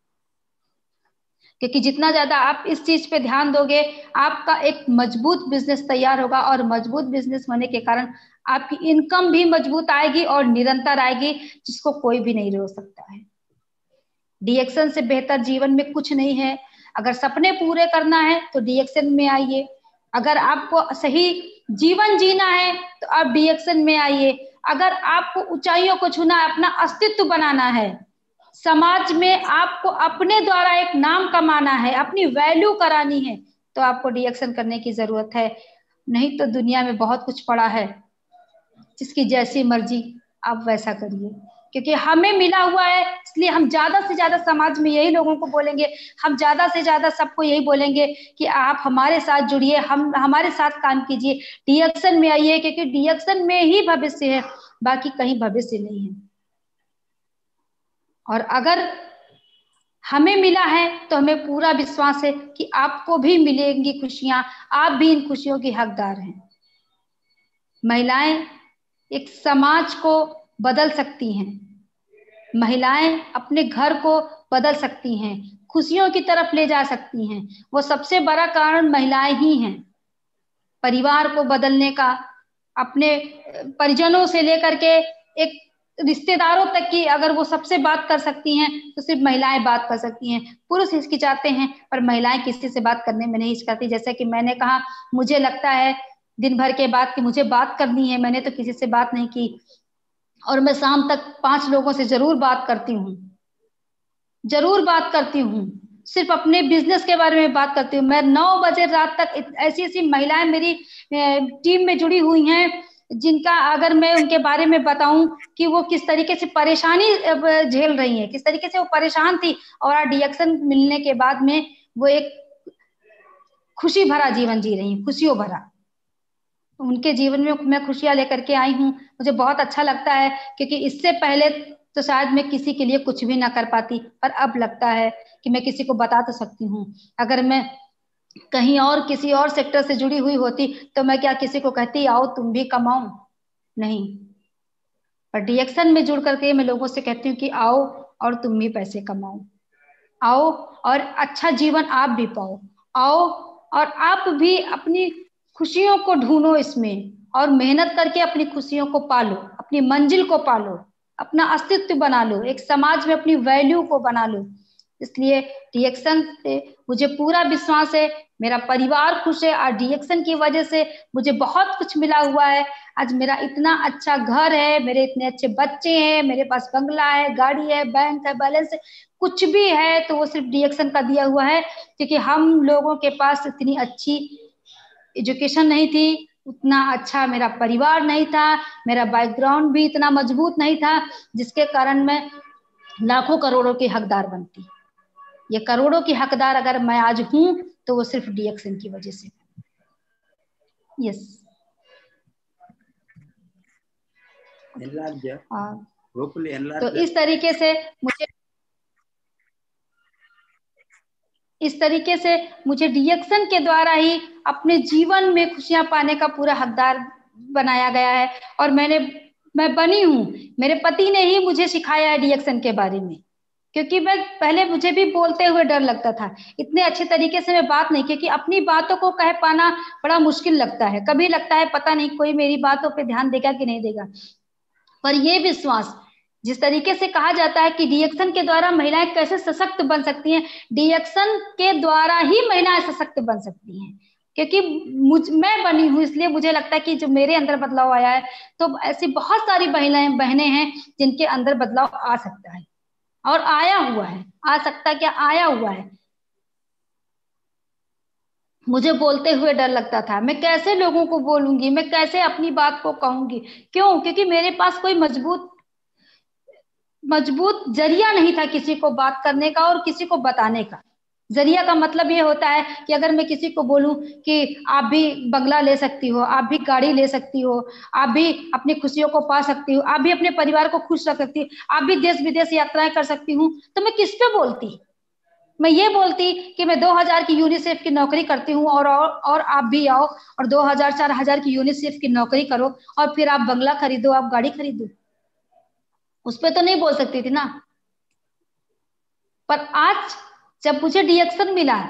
क्योंकि जितना ज्यादा आप इस चीज पे ध्यान दोगे, आपका एक मजबूत बिजनेस तैयार होगा, और मजबूत बिजनेस होने के कारण आपकी इनकम भी मजबूत आएगी और निरंतर आएगी, जिसको कोई भी नहीं रोक सकता है। डीएक्शन से बेहतर जीवन में कुछ नहीं है। अगर सपने पूरे करना है तो डीएक्शन में आइए, अगर आपको सही जीवन जीना है तो आप डीएक्शन में आइए, अगर आपको ऊंचाइयों को छूना है, अपना अस्तित्व बनाना है, समाज में आपको अपने द्वारा एक नाम कमाना है, अपनी वैल्यू करानी है, तो आपको डीएक्शन करने की जरूरत है। नहीं तो दुनिया में बहुत कुछ पड़ा है, जिसकी जैसी मर्जी आप वैसा करिए, क्योंकि हमें मिला हुआ है। इसलिए हम ज्यादा से ज्यादा समाज में यही लोगों को बोलेंगे, हम ज्यादा से ज्यादा सबको यही बोलेंगे कि आप हमारे साथ जुड़िए, हम हमारे साथ काम कीजिए, डीएक्शन में आइए, क्योंकि डीएक्शन में ही भविष्य है, बाकी कहीं भविष्य नहीं है। और अगर हमें मिला है तो हमें पूरा विश्वास है कि आपको भी मिलेंगी खुशियां, आप भी इन खुशियों की हकदार हैं। महिलाएं एक समाज को बदल सकती हैं, महिलाएं अपने घर को बदल सकती हैं, खुशियों की तरफ ले जा सकती हैं। वो सबसे बड़ा कारण महिलाएं ही हैं, परिवार को बदलने का। अपने परिजनों से लेकर के एक रिश्तेदारों तक की अगर वो सबसे बात कर सकती हैं तो सिर्फ महिलाएं बात कर सकती हैं। पुरुष हिचकिचाते हैं पर महिलाएं किसी से बात करने में नहीं हिचकाती। जैसे कि मैंने कहा, मुझे लगता है दिन भर के बाद कि मुझे बात करनी है, मैंने तो किसी से बात नहीं की, और मैं शाम तक 5 लोगों से जरूर बात करती हूँ, जरूर बात करती हूँ, सिर्फ अपने बिजनेस के बारे में बात करती हूँ। मैं 9 बजे रात तक ऐसी ऐसी महिलाएं मेरी टीम में जुड़ी हुई हैं जिनका अगर मैं उनके बारे में बताऊं कि वो किस तरीके से परेशानी झेल रही हैं, किस तरीके से वो परेशान थी और आज डीएक्शन मिलने के बाद में वो एक खुशी भरा जीवन जी रही हैं, खुशियों भरा। उनके जीवन में मैं खुशियां लेकर के आई हूँ। मुझे बहुत अच्छा लगता है, क्योंकि इससे पहले तो शायद मैं किसी के लिए कुछ भी ना कर पाती, पर अब लगता है कि मैं किसी को बता तो सकती हूँ। अगर मैं कहीं और किसी और सेक्टर से जुड़ी हुई होती तो मैं क्या किसी को कहती आओ तुम भी कमाओ, नहीं। पर डीएक्शन में जुड़ करके मैं लोगों से कहती हूँ कि आओ और तुम भी पैसे कमाओ, आओ और अच्छा जीवन आप भी पाओ, आओ और आप भी अपनी खुशियों को ढूंढो इसमें, और मेहनत करके अपनी खुशियों को पालो, अपनी मंजिल को पालो, अपना अस्तित्व बना लो, एक समाज में अपनी वैल्यू को बना लो। इसलिए डीएक्शन से मुझे पूरा विश्वास है, मेरा परिवार खुश है और डीएक्शन की वजह से मुझे बहुत कुछ मिला हुआ है। आज मेरा इतना अच्छा घर है, मेरे इतने अच्छे बच्चे हैं, मेरे पास बंगला है, गाड़ी है, बैंक है, बैलेंस है, कुछ भी है तो वो सिर्फ डीएक्शन का दिया हुआ है। क्योंकि हम लोगों के पास इतनी अच्छी एजुकेशन नहीं थी, उतना अच्छा मेरा परिवार नहीं था, मेरा बैकग्राउंड भी इतना मजबूत नहीं था, जिसके कारण मैं लाखों करोड़ों की हकदार बनती। ये करोड़ों की हकदार अगर मैं आज हूं तो वो सिर्फ डीएक्शन की वजह से। यस। तो इस तरीके से मुझे डीएक्शन के द्वारा ही अपने जीवन में खुशियां पाने का पूरा हकदार बनाया गया है। और मैं बनी हूं, मेरे पति ने ही मुझे सिखाया है डीएक्शन के बारे में। क्योंकि मैं पहले मुझे भी बोलते हुए डर लगता था, इतने अच्छे तरीके से मैं बात नहीं, क्योंकि अपनी बातों को कह पाना बड़ा मुश्किल लगता है। कभी लगता है पता नहीं कोई मेरी बातों पे ध्यान देगा कि नहीं देगा। पर ये विश्वास, जिस तरीके से कहा जाता है कि डीएक्शन के द्वारा महिलाएं कैसे सशक्त बन सकती हैं, डीएक्शन के द्वारा ही महिलाएं सशक्त बन सकती हैं। क्योंकि मैं बनी हूँ, इसलिए मुझे लगता है कि जो मेरे अंदर बदलाव आया है, तो ऐसी बहुत सारी महिलाएं बहनें हैं जिनके अंदर बदलाव आ सकता है और आया हुआ है। आ सकता क्या, आया हुआ है। मुझे बोलते हुए डर लगता था, मैं कैसे लोगों को बोलूंगी, मैं कैसे अपनी बात को कहूंगी। क्यों? क्योंकि मेरे पास कोई मजबूत जरिया नहीं था किसी को बात करने का और किसी को बताने का। जरिया का मतलब ये होता है कि अगर मैं किसी को बोलूं कि आप भी बंगला ले सकती हो, आप भी गाड़ी ले सकती हो, आप भी अपनी खुशियों को पा सकती हो, आप भी अपने परिवार को खुश रख सकती हो, आप भी देश विदेश यात्राएं कर सकती हूँ, तो मैं किस पे बोलती? मैं ये बोलती कि मैं 2000 की यूनिसेफ की नौकरी करती हूँ और आप भी आओ और 2000 4000 की यूनिसेफ की नौकरी करो और फिर आप बंगला खरीदो, आप गाड़ी खरीदो। उस पर तो नहीं बोल सकती थी ना। पर आज जब मुझे डीएक्शन मिला,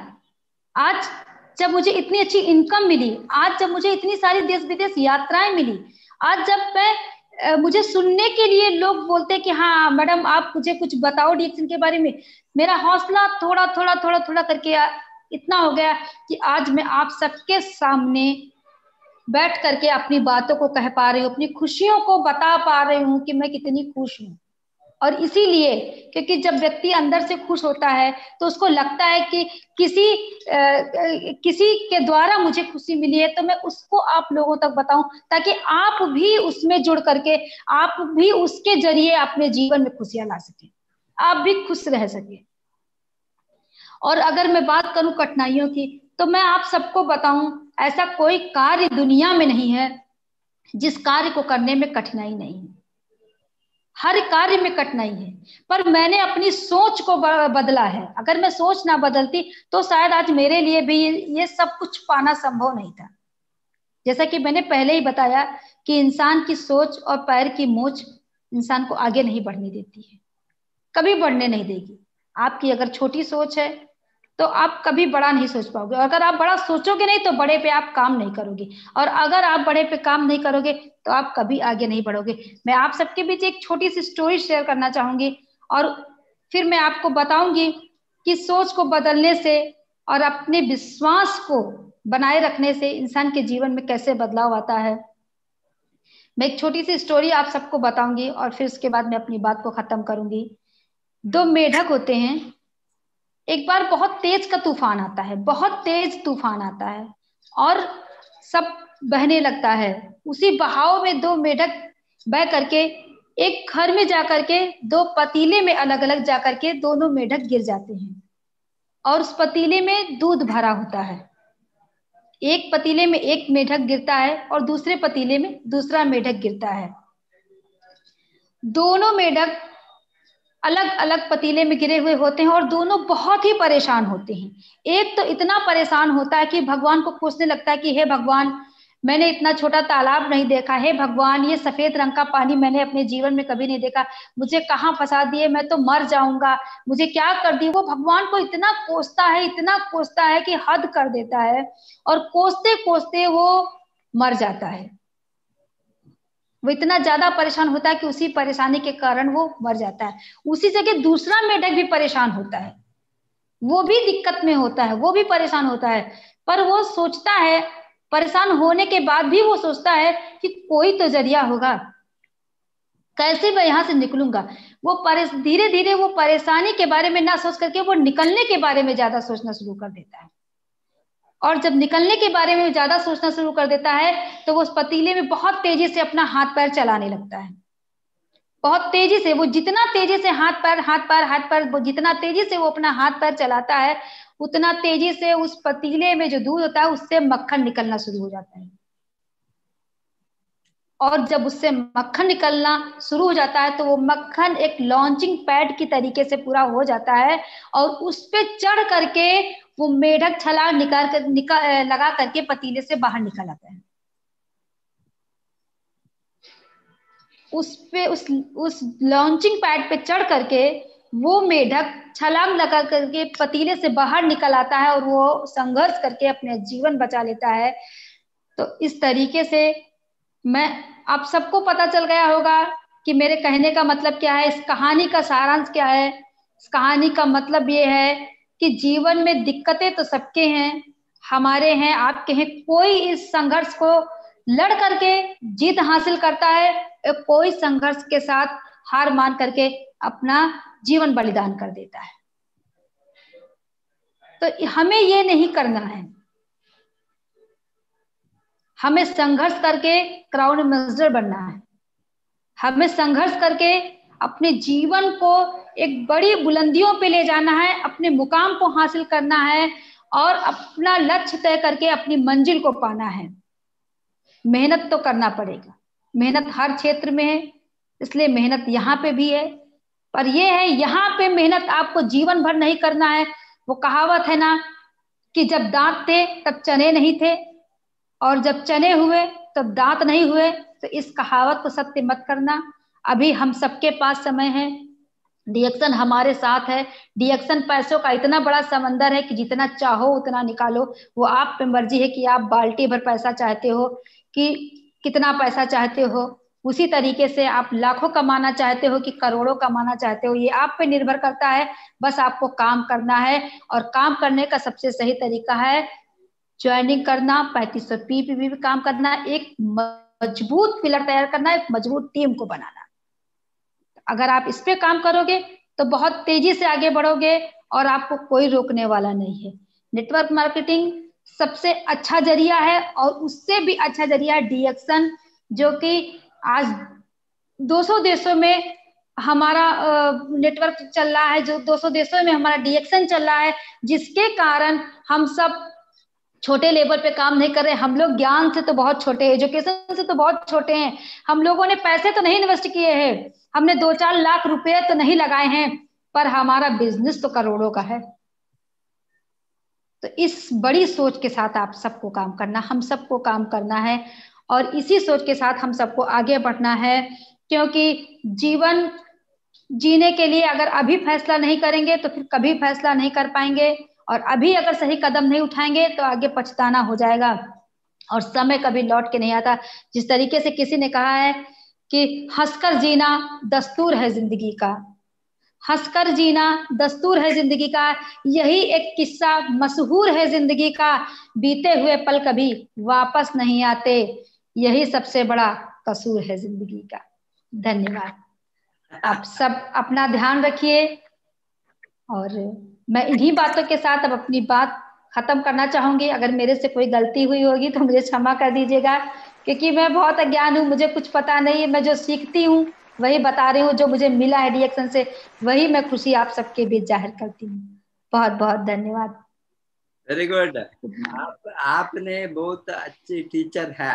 आज जब मुझे इतनी अच्छी इनकम मिली, आज जब मुझे इतनी सारी देश विदेश यात्राएं मिली, आज जब मुझे सुनने के लिए लोग बोलते कि हाँ मैडम आप मुझे कुछ बताओ डीएक्शन के बारे में, मेरा हौसला थोड़ा थोड़ा थोड़ा थोड़ा करके इतना हो गया कि आज मैं आप सबके सामने बैठ करके अपनी बातों को कह पा रही हूँ, अपनी खुशियों को बता पा रही हूँ कि मैं कितनी खुश हूँ। और इसीलिए क्योंकि जब व्यक्ति अंदर से खुश होता है तो उसको लगता है कि किसी के द्वारा मुझे खुशी मिली है, तो मैं उसको आप लोगों तक बताऊं ताकि आप भी उसमें जुड़ करके आप भी उसके जरिए अपने जीवन में खुशियां ला सके, आप भी खुश रह सके। और अगर मैं बात करूं कठिनाइयों की, तो मैं आप सबको बताऊं ऐसा कोई कार्य दुनिया में नहीं है जिस कार्य को करने में कठिनाई नहीं है। हर कार्य में कठिनाई है, पर मैंने अपनी सोच को बदला है। अगर मैं सोच ना बदलती तो शायद आज मेरे लिए भी ये सब कुछ पाना संभव नहीं था। जैसा कि मैंने पहले ही बताया कि इंसान की सोच और पैर की मोच इंसान को आगे नहीं बढ़ने देती है, कभी बढ़ने नहीं देगी। आपकी अगर छोटी सोच है तो आप कभी बड़ा नहीं सोच पाओगे, और अगर आप बड़ा सोचोगे नहीं तो बड़े पे आप काम नहीं करोगे, और अगर आप बड़े पे काम नहीं करोगे तो आप कभी आगे नहीं बढ़ोगे। मैं आप सबके बीच एक छोटी सी स्टोरी शेयर करना चाहूंगी और फिर मैं आपको बताऊंगी कि सोच को बदलने से और अपने विश्वास को बनाए रखने से इंसान के जीवन में कैसे बदलाव आता है। मैं एक छोटी सी स्टोरी आप सबको बताऊंगी और फिर उसके बाद मैं अपनी बात को खत्म करूंगी। दो मेढक होते हैं। एक बार बहुत तेज का तूफान आता है, बहुत तेज तूफान आता है और सब बहने लगता है। उसी बहाव में 2 मेढक बह करके एक घर में जाकर के 2 पतीले में अलग अलग जाकर के दोनों मेढक गिर जाते हैं और उस पतीले में दूध भरा होता है। एक पतीले में एक मेढक गिरता है और दूसरे पतीले में दूसरा मेढक गिरता है। दोनों मेढक अलग अलग पतीले में गिरे हुए होते हैं और दोनों बहुत ही परेशान होते हैं। एक तो इतना परेशान होता है कि भगवान को कोसने लगता है कि हे भगवान, मैंने इतना छोटा तालाब नहीं देखा, हे भगवान ये सफेद रंग का पानी मैंने अपने जीवन में कभी नहीं देखा, मुझे कहाँ फंसा दिए, मैं तो मर जाऊंगा, मुझे क्या कर दिए। वो भगवान को इतना कोसता है, इतना कोसता है कि हद कर देता है और कोसते कोसते वो मर जाता है। वो इतना ज्यादा परेशान होता है कि उसी परेशानी के कारण वो मर जाता है। उसी जगह दूसरा मेढक भी परेशान होता है, वो भी दिक्कत में होता है, वो भी परेशान होता है, पर वो सोचता है, परेशान होने के बाद भी वो सोचता है कि कोई तो जरिया होगा, कैसे मैं यहां से निकलूंगा। वो धीरे धीरे वो परेशानी के बारे में ना सोच करके वो निकलने के बारे में ज्यादा सोचना शुरू कर देता है। और जब निकलने के बारे में ज्यादा सोचना शुरू कर देता है तो वो उस पतीले में बहुत तेजी से अपना हाथ पैर चलाने लगता है। बहुत तेजी से, वो जितना तेजी से हाथ पैर वो जितना तेजी से वो अपना हाथ पैर चलाता है, उतना तेजी से उस पतीले में जो दूध होता है उससे मक्खन निकलना शुरू हो जाता है। और जब उससे मक्खन निकलना शुरू हो जाता है तो वो मक्खन एक लॉन्चिंग पैड की तरीके से पूरा हो जाता है और उस पे चढ़ करके वो मेढक छलांग लगा करके पतीले से बाहर निकल आता है। उस लॉन्चिंग पैड पे चढ़ करके वो मेढक छलांग लगा करके पतीले से बाहर निकल आता है और वो संघर्ष करके अपने जीवन बचा लेता है। तो इस तरीके से मैं, आप सबको पता चल गया होगा कि मेरे कहने का मतलब क्या है, इस कहानी का सारांश क्या है। इस कहानी का मतलब ये है कि जीवन में दिक्कतें तो सबके हैं, हमारे हैं, आपके हैं। कोई इस संघर्ष को लड़ करके जीत हासिल करता है, कोई संघर्ष के साथ हार मान करके अपना जीवन बलिदान कर देता है। तो हमें ये नहीं करना है, हमें संघर्ष करके क्राउन एम्बेसडर बनना है। हमें संघर्ष करके अपने जीवन को एक बड़ी बुलंदियों पे ले जाना है, अपने मुकाम को हासिल करना है और अपना लक्ष्य तय करके अपनी मंजिल को पाना है। मेहनत तो करना पड़ेगा, मेहनत हर क्षेत्र में है, इसलिए मेहनत यहाँ पे भी है। पर यह है, यहाँ पे मेहनत आपको जीवन भर नहीं करना है। वो कहावत है ना कि जब दांत थे तब चने नहीं थे और जब चने हुए तब दांत नहीं हुए। तो इस कहावत को सत्य मत करना। अभी हम सबके पास समय है, डिएक्शन हमारे साथ है। डिएक्शन पैसों का इतना बड़ा समंदर है कि जितना चाहो उतना निकालो। वो आप पे मर्जी है कि आप बाल्टी भर पैसा चाहते हो कि कितना पैसा चाहते हो। उसी तरीके से आप लाखों कमाना चाहते हो कि करोड़ों कमाना चाहते हो, ये आप पे निर्भर करता है। बस आपको काम करना है और काम करने का सबसे सही तरीका है ज्वाइनिंग करना, 3500 पीपीवी भी काम करना, एक मजबूत पिलर तैयार करना, एक मजबूत टीम को बनाना। अगर आप इस पे काम करोगे तो बहुत तेजी से आगे बढ़ोगे और आपको कोई रोकने वाला नहीं है। नेटवर्क मार्केटिंग सबसे अच्छा जरिया है और उससे भी अच्छा जरिया है डिएक्शन, जो कि आज 200 देशों में हमारा नेटवर्क चल रहा है, जो 200 देशों में हमारा डिएक्शन चल रहा है, जिसके कारण हम सब छोटे लेवल पे काम नहीं कर रहे। हम लोग ज्ञान से तो बहुत छोटे हैं, एजुकेशन से तो बहुत छोटे हैं, हम लोगों ने पैसे तो नहीं इन्वेस्ट किए हैं, हमने 2-4 लाख रुपए तो नहीं लगाए हैं, पर हमारा बिजनेस तो करोड़ों का है। तो इस बड़ी सोच के साथ आप सबको काम करना, हम सबको काम करना है और इसी सोच के साथ हम सबको आगे बढ़ना है। क्योंकि जीवन जीने के लिए अगर अभी फैसला नहीं करेंगे तो फिर कभी फैसला नहीं कर पाएंगे, और अभी अगर सही कदम नहीं उठाएंगे तो आगे पछताना हो जाएगा और समय कभी लौट के नहीं आता। जिस तरीके से किसी ने कहा है कि हंसकर जीना दस्तूर है जिंदगी का, हंसकर जीना दस्तूर है जिंदगी का, यही एक किस्सा मशहूर है जिंदगी का, बीते हुए पल कभी वापस नहीं आते, यही सबसे बड़ा कसूर है जिंदगी का। धन्यवाद। आप सब अपना ध्यान रखिए और मैं इन्हीं बातों के साथ अब अपनी बात खत्म करना चाहूंगी। अगर मेरे से कोई गलती हुई होगी तो मुझे क्षमा कर दीजिएगा। क्योंकि मैं बहुत अज्ञान हूँ, मुझे कुछ पता नहीं है। मैं जो सीखती हूँ वही बता रही हूँ, जो मुझे मिला है रिएक्शन से वही मैं खुशी आप सबके बीच जाहिर करती हूँ। बहुत बहुत धन्यवाद। Very good. आपने बहुत अच्छी टीचर है।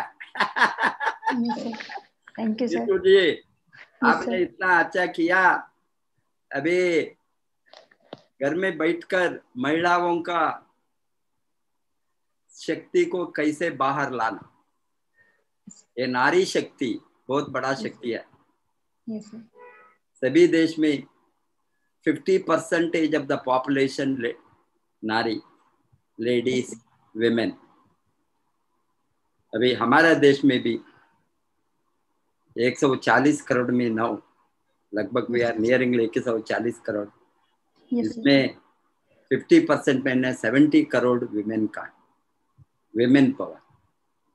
Thank you sir. जी, आपने इतना अच्छा किया। अभी घर में बैठकर महिलाओं का शक्ति को कैसे बाहर लाना, ये नारी शक्ति बहुत बड़ा शक्ति है। सभी देश में 50% ऑफ द पॉपुलेशन नारी, लेडीज, विमेन। अभी हमारे देश में भी 140 करोड़ में नौ लगभग वी आर नियरिंग 140 करोड़, इसमें 50% में 70 करोड़ विमेन का, विमेन पावर।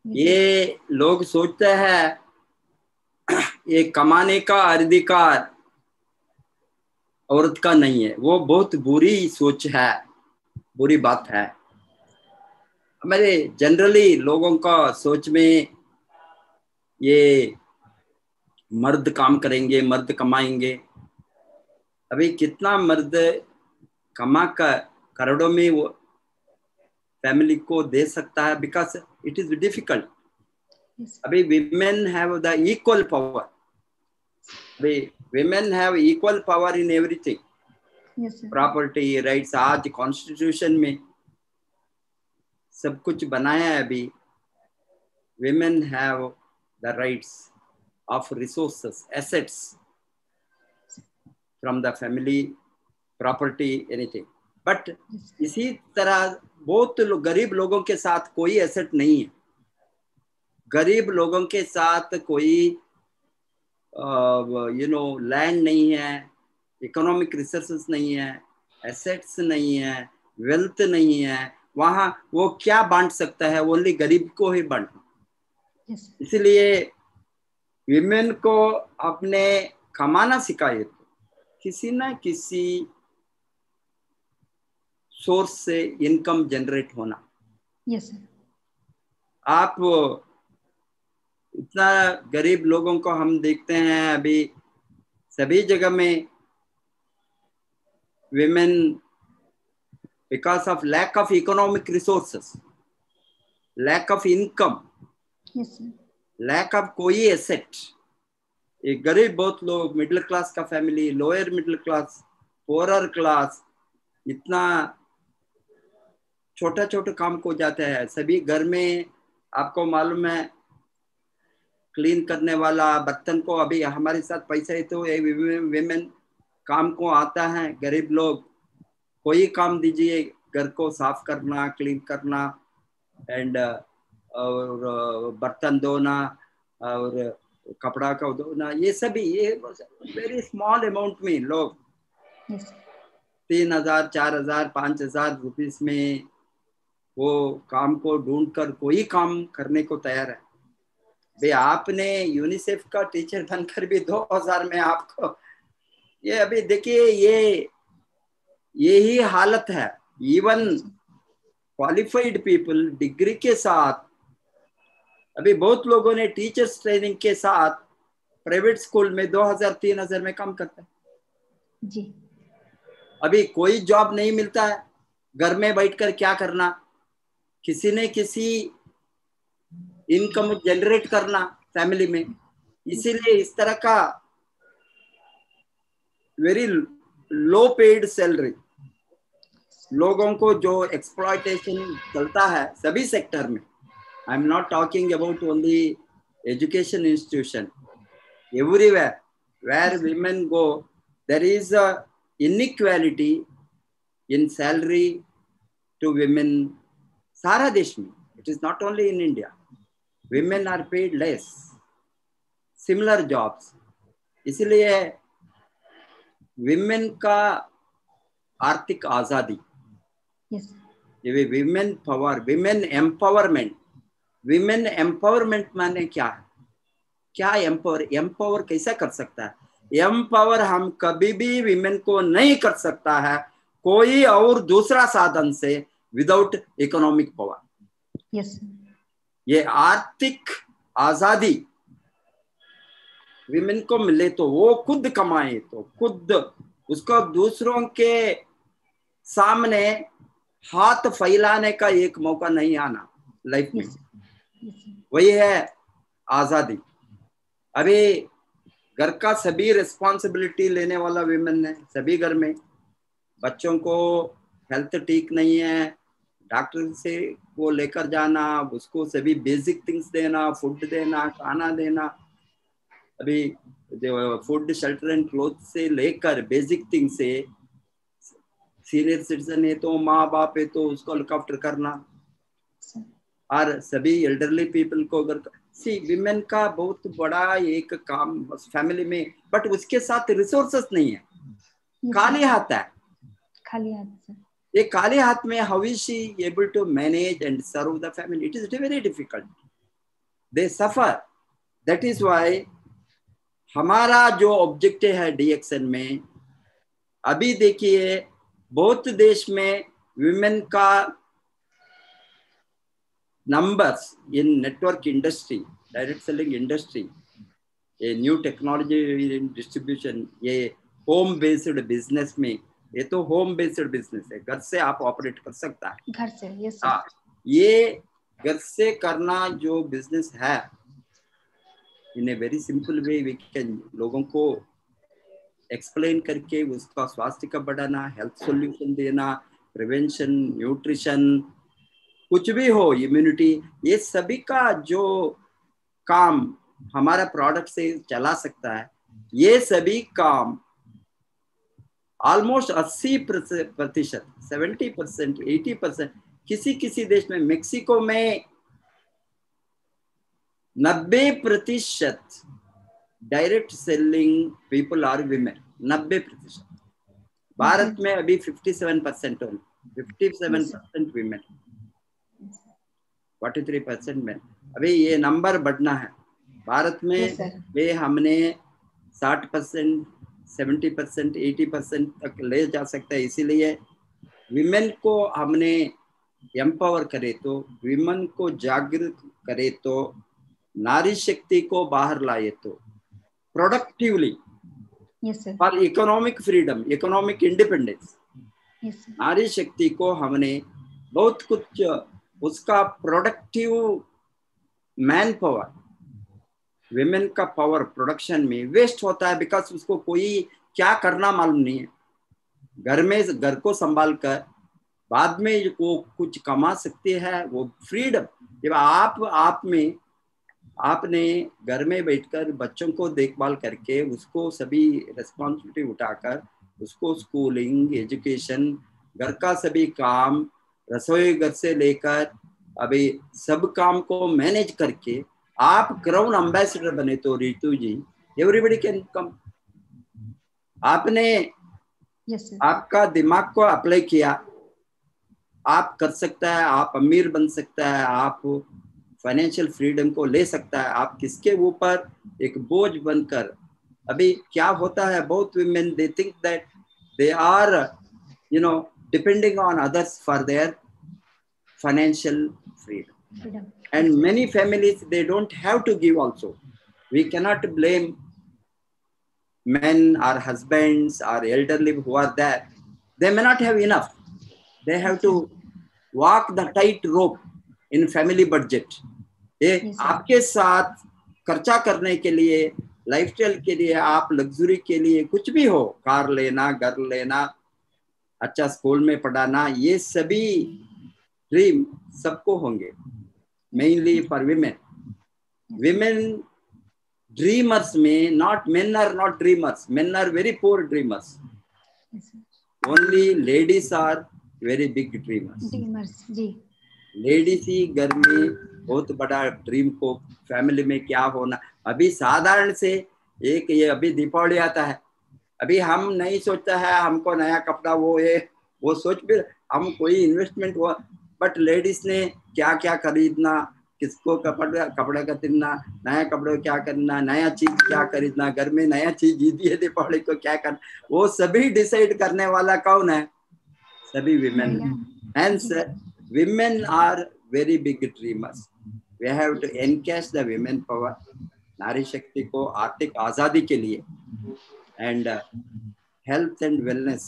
ये लोग सोचते हैं ये कमाने का अधिकार औरत का नहीं है, वो बहुत बुरी सोच है, बुरी बात है। हमारे जनरली लोगों का सोच में ये मर्द काम करेंगे, मर्द कमाएंगे। अभी कितना मर्द कमा कर करोड़ों में वो फैमिली को दे सकता है, बिकॉज इट इज डिफिकल्ट। अभी women have the equal power, अभी women have equal power in everything, property rights. आज कॉन्स्टिट्यूशन में सब कुछ बनाया है। अभी women have the rights of resources, assets from the family, property, anything. But इसी तरह बहुत गरीब लोगों के साथ कोई एसेट नहीं है। गरीब लोगों के साथ कोई लैंड नहीं है, इकोनॉमिक रिसोर्सेस नहीं है, एसेट्स नहीं है, वेल्थ नहीं है। वहां वो क्या बांट सकता है? ओनली गरीब को ही बांटना। इसलिए विमेन को अपने कमाना सिखाए, तो किसी ना किसी सोर्स से इनकम जनरेट होना। Yes sir. आप इतना गरीब लोगों को हम देखते हैं अभी सभी जगह में, women because of lack of economic resources, lack of income, lack of कोई एसेट। एक गरीब बहुत लोग, मिडिल क्लास का family, lower middle class, poorer class, इतना छोटा छोटा काम को जाते हैं। सभी घर में आपको मालूम है क्लीन करने वाला, बर्तन को, अभी हमारे साथ पैसा है तो विमेन काम को आता है। गरीब लोग कोई काम दीजिए, घर को साफ करना, क्लीन करना, एंड और बर्तन धोना और कपड़ा का धोना, ये सभी ये वेरी स्मॉल अमाउंट में लोग 3,000, 4,000, 5,000 रुपीस में वो काम को ढूंढकर कोई काम करने को तैयार है। भाई आपने यूनिसेफ का टीचर बनकर भी 2,000 में आपको ये, अभी देखिए यही हालत है। इवन क्वालिफाइड पीपल डिग्री के साथ, अभी बहुत लोगों ने टीचर्स ट्रेनिंग के साथ प्राइवेट स्कूल में 2,000, 3,000 में काम करता है जी। अभी कोई जॉब नहीं मिलता है, घर में बैठकर क्या करना, किसी ने किसी इनकम जनरेट करना फैमिली में। इसीलिए इस तरह का वेरी लो पेड सैलरी, लोगों को जो एक्सप्लॉयटेशन चलता है सभी सेक्टर में। I am not talking about only education institution, everywhere where women go there is a inequality in salary to women. सारा देश में, it is not only in India, women are paid less similar jobs. इसलिए women का आर्थिक आजादी, ये women power, women empowerment, women empowerment माने क्या है? क्या एम्पावर कैसा कर सकता है? एम्पावर हम कभी भी विमेन को नहीं कर सकता है कोई और दूसरा साधन से, विदाउट इकोनॉमिक पावर। यस। ये आर्थिक आजादी विमेन को मिले तो वो खुद कमाए, तो खुद उसको दूसरों के सामने हाथ फैलाने का एक मौका नहीं आना लाइफ में। वही है आजादी। अभी घर का सभी रिस्पॉन्सिबिलिटी लेने वाला विमेन है सभी घर में। बच्चों को हेल्थ ठीक नहीं है, डॉक्टर से वो लेकर जाना, उसको सभी बेसिक थिंग्स देना, फूड देना, खाना देना। अभी फूड शेल्टर एंड क्लोथ से लेकर बेसिक थिंग से, सीनियर सिटीजन है तो माँ बाप है तो उसको लुक आफ्टर करना, और सभी एल्डरली पीपल को अगर सी विमेन का बहुत बड़ा एक काम फैमिली में, बट उसके साथ रिसोर्सेस नहीं है, खाली हाथ है, खाली हाथ। ये खाली हाथ में how is she able to manage and serve the family? It is very difficult. They suffer. That is why हमारा जो ऑब्जेक्टिव है DXN में, अभी देखिए बहुत देश में विमेन का numbers in network industry, direct selling industry, ये न्यू टेक्नोलॉजी डिस्ट्रीब्यूशन, ये होम बेस्ड बिजनेस में, ये तो होम बेस्ड बिजनेस है, घर से आप ऑपरेट कर सकता है, घर से। Yes sir. हाँ, ये घर से करना जो बिजनेस है, in a very simple way we can लोगों को एक्सप्लेन करके उसका स्वास्थ्य का बढ़ाना, हेल्थ सॉल्यूशन देना, प्रिवेंशन, न्यूट्रिशन, कुछ भी हो, इम्यूनिटी, ये सभी का जो काम हमारा प्रोडक्ट से चला सकता है, ये सभी काम ऑलमोस्ट 80%, 70%, 80%, किसी किसी देश में, मेक्सिको में 90% direct selling people are women, 90%। Bharat में अभी 57% 57% विमेन, 43% मैन। अभी ये नंबर बढ़ना है भारत में। वे हमने 60%, 70%, 80% तक ले जा सकता है। इसीलिए विमेन को हमने एम्पावर करे तो, विमेन को जागृत करे तो, नारी शक्ति को बाहर लाए तो, productively for economic freedom, economic independence, नारी शक्ति को हमने बहुत कुछ, उसका प्रोडक्टिव मैन पावर, विमेन का पावर प्रोडक्शन में वेस्ट होता है, बिकॉज उसको कोई क्या करना मालूम नहीं है। घर में घर को संभाल कर बाद में वो कुछ कमा सकते हैं, वो फ्रीडम। जब आप में आपने घर में बैठकर बच्चों को देखभाल करके, उसको सभी रिस्पॉन्सिबिलिटी उठाकर, उसको स्कूलिंग, एजुकेशन, घर का सभी काम, रसोई घर से लेकर अभी सब काम को मैनेज करके आप क्राउन एम्बेसडर बने तो रितु जी, एवरीबडी कैन कम। आपने आपका दिमाग को अप्लाई किया, आप कर सकता है, आप अमीर बन सकता है, आप फाइनेंशियल फ्रीडम को ले सकता है। आप किसके ऊपर एक बोझ बनकर, अभी क्या होता है, बहुत women they think that they are depending on others for their financial freedom. And many families, they don't have to give also. We cannot blame men or husbands or elderly who are there. They may not have enough. They have to walk the tight rope in family budget. आपके साथ खर्चा करने के लिए, लाइफस्टाइल के लिए, आप लग्जरी के लिए कुछ भी हो, कार लेना, घर लेना, अच्छा स्कूल में पढ़ाना, ये सभी ड्रीम सबको होंगे, mainly for women. Women dreamers में, not men are not dreamers, men are very poor dreamers, only ladies are very big dreamers जी। लेडीज ही घर में बहुत बड़ा ड्रीम को, फैमिली में क्या होना। अभी साधारण से एक ये अभी दीपावली आता है, अभी हम नहीं सोचता है हमको नया कपड़ा वो सोच भी हम कोई इन्वेस्टमेंट हुआ, बट लेडीज ने क्या क्या खरीदना, किसको कपड़ा खरीदना, नया कपड़ा क्या करना, नया चीज क्या खरीदना, घर में नया चीज जीती है दीपावली को क्या करना, वो सभी डिसाइड करने वाला कौन है? सभी women. Hence women are very big dreamers. We have to encash the women power, नारी शक्ति को आर्थिक आजादी के लिए, and health and wellness.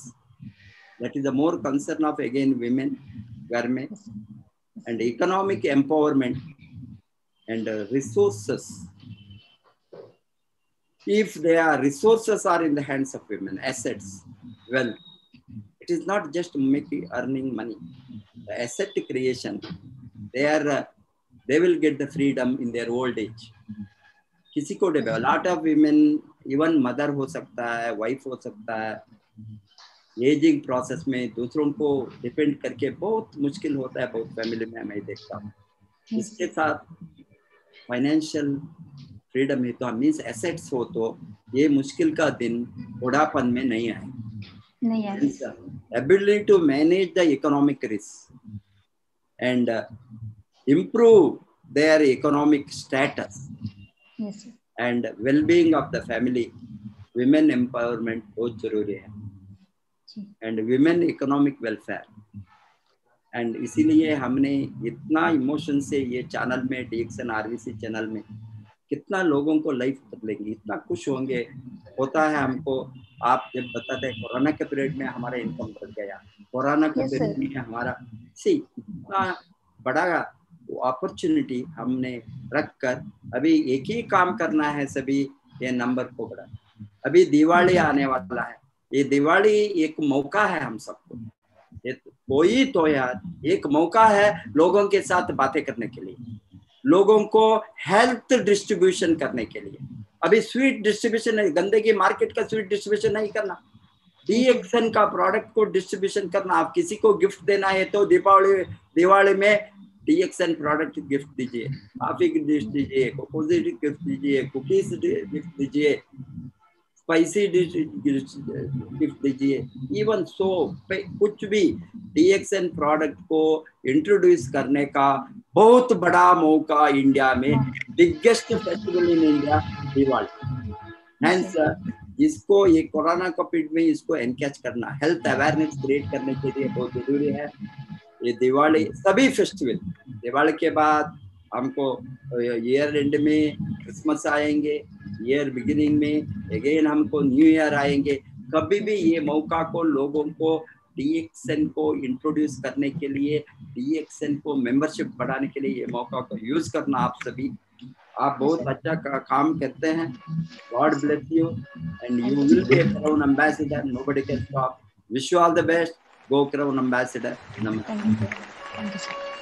That is the more concern of again women, घर में, and economic empowerment and resources. If their resources are in the hands of women, assets, well, it is not just making earning money. The asset creation, they will get the freedom in their old age. किसी को a lot of women, even mother हो सकता है, wife हो सकता है, एजिंग प्रोसेस में दूसरों को डिपेंड करके बहुत मुश्किल होता है, बहुत फैमिली में मैं देखता हूँ. इसके साथ फाइनेंशियल फ्रीडम है तो मीन्स एसेट्स हो तो ये मुश्किल का दिन बुढ़ापन में नहीं आए. Ability to manage the economic risk and improve their economic status and wellbeing of the family. Women empowerment बहुत जरूरी है, and women economic welfare. And इसीलिए हमने इतना इमोशन से ये चैनल में, DXN RVC चैनल में कितना लोगों को लाइफ बदलेंगे, इतना खुश होंगे. होता है हमको, आप जब बताते हैं कोरोना के पीरियड में हमारा इनकम बढ़ गया, कोरोना के पीरियड में हमारा इतना बड़ा अपॉर्चुनिटी हमने रखकर अभी एक ही काम करना है सभी, ये नंबर को बढ़ा. अभी दिवाली आने वाला है, ये दिवाली एक मौका है हम सबको, कोई तो यार एक मौका है लोगों के साथ बातें करने के लिए, लोगों को हेल्थ डिस्ट्रीब्यूशन करने के लिए. अभी स्वीट डिस्ट्रीब्यूशन है, गंदगी मार्केट का स्वीट डिस्ट्रीब्यूशन नहीं करना, DXN का प्रोडक्ट को डिस्ट्रीब्यूशन करना. आप किसी को गिफ्ट देना है तो दिवाली में DXN प्रोडक्ट गिफ्ट दीजिए, कॉफी गिफ्ट दीजिए, कोकोजी गिफ्ट दीजिए, कुकीज गिफ्ट दीजिए, स्पाइसी गिफ्ट दीजिए. इवन सो कुछ भी DXN प्रोडक्ट को इंट्रोड्यूस करने का बहुत बड़ा मौका इंडिया में, biggest festival in India Diwali. Hence इसको ये कोरोना का पीरियड में इसको एनकैच करना, हेल्थ अवेयरनेस क्रिएट करने के लिए बहुत जरूरी है. ये दिवाली, सभी फेस्टिवल, दिवाली के बाद हमको ईयर एंड में क्रिसमस आएंगे, ईयर बिगिनिंग में अगेन हमको न्यू ईयर आएंगे. कभी भी ये मौका को लोगों को DXN को इंट्रोड्यूस करने के लिए, DXN को मेंबरशिप बढ़ाने के लिए ये मौका को यूज करना. आप सभी, आप बहुत अच्छा काम करते हैं. God bless you and you will be a crown ambassador. Nobody can stop. Wish you all the best. Go Crown Ambassador. Namaste. Thank you.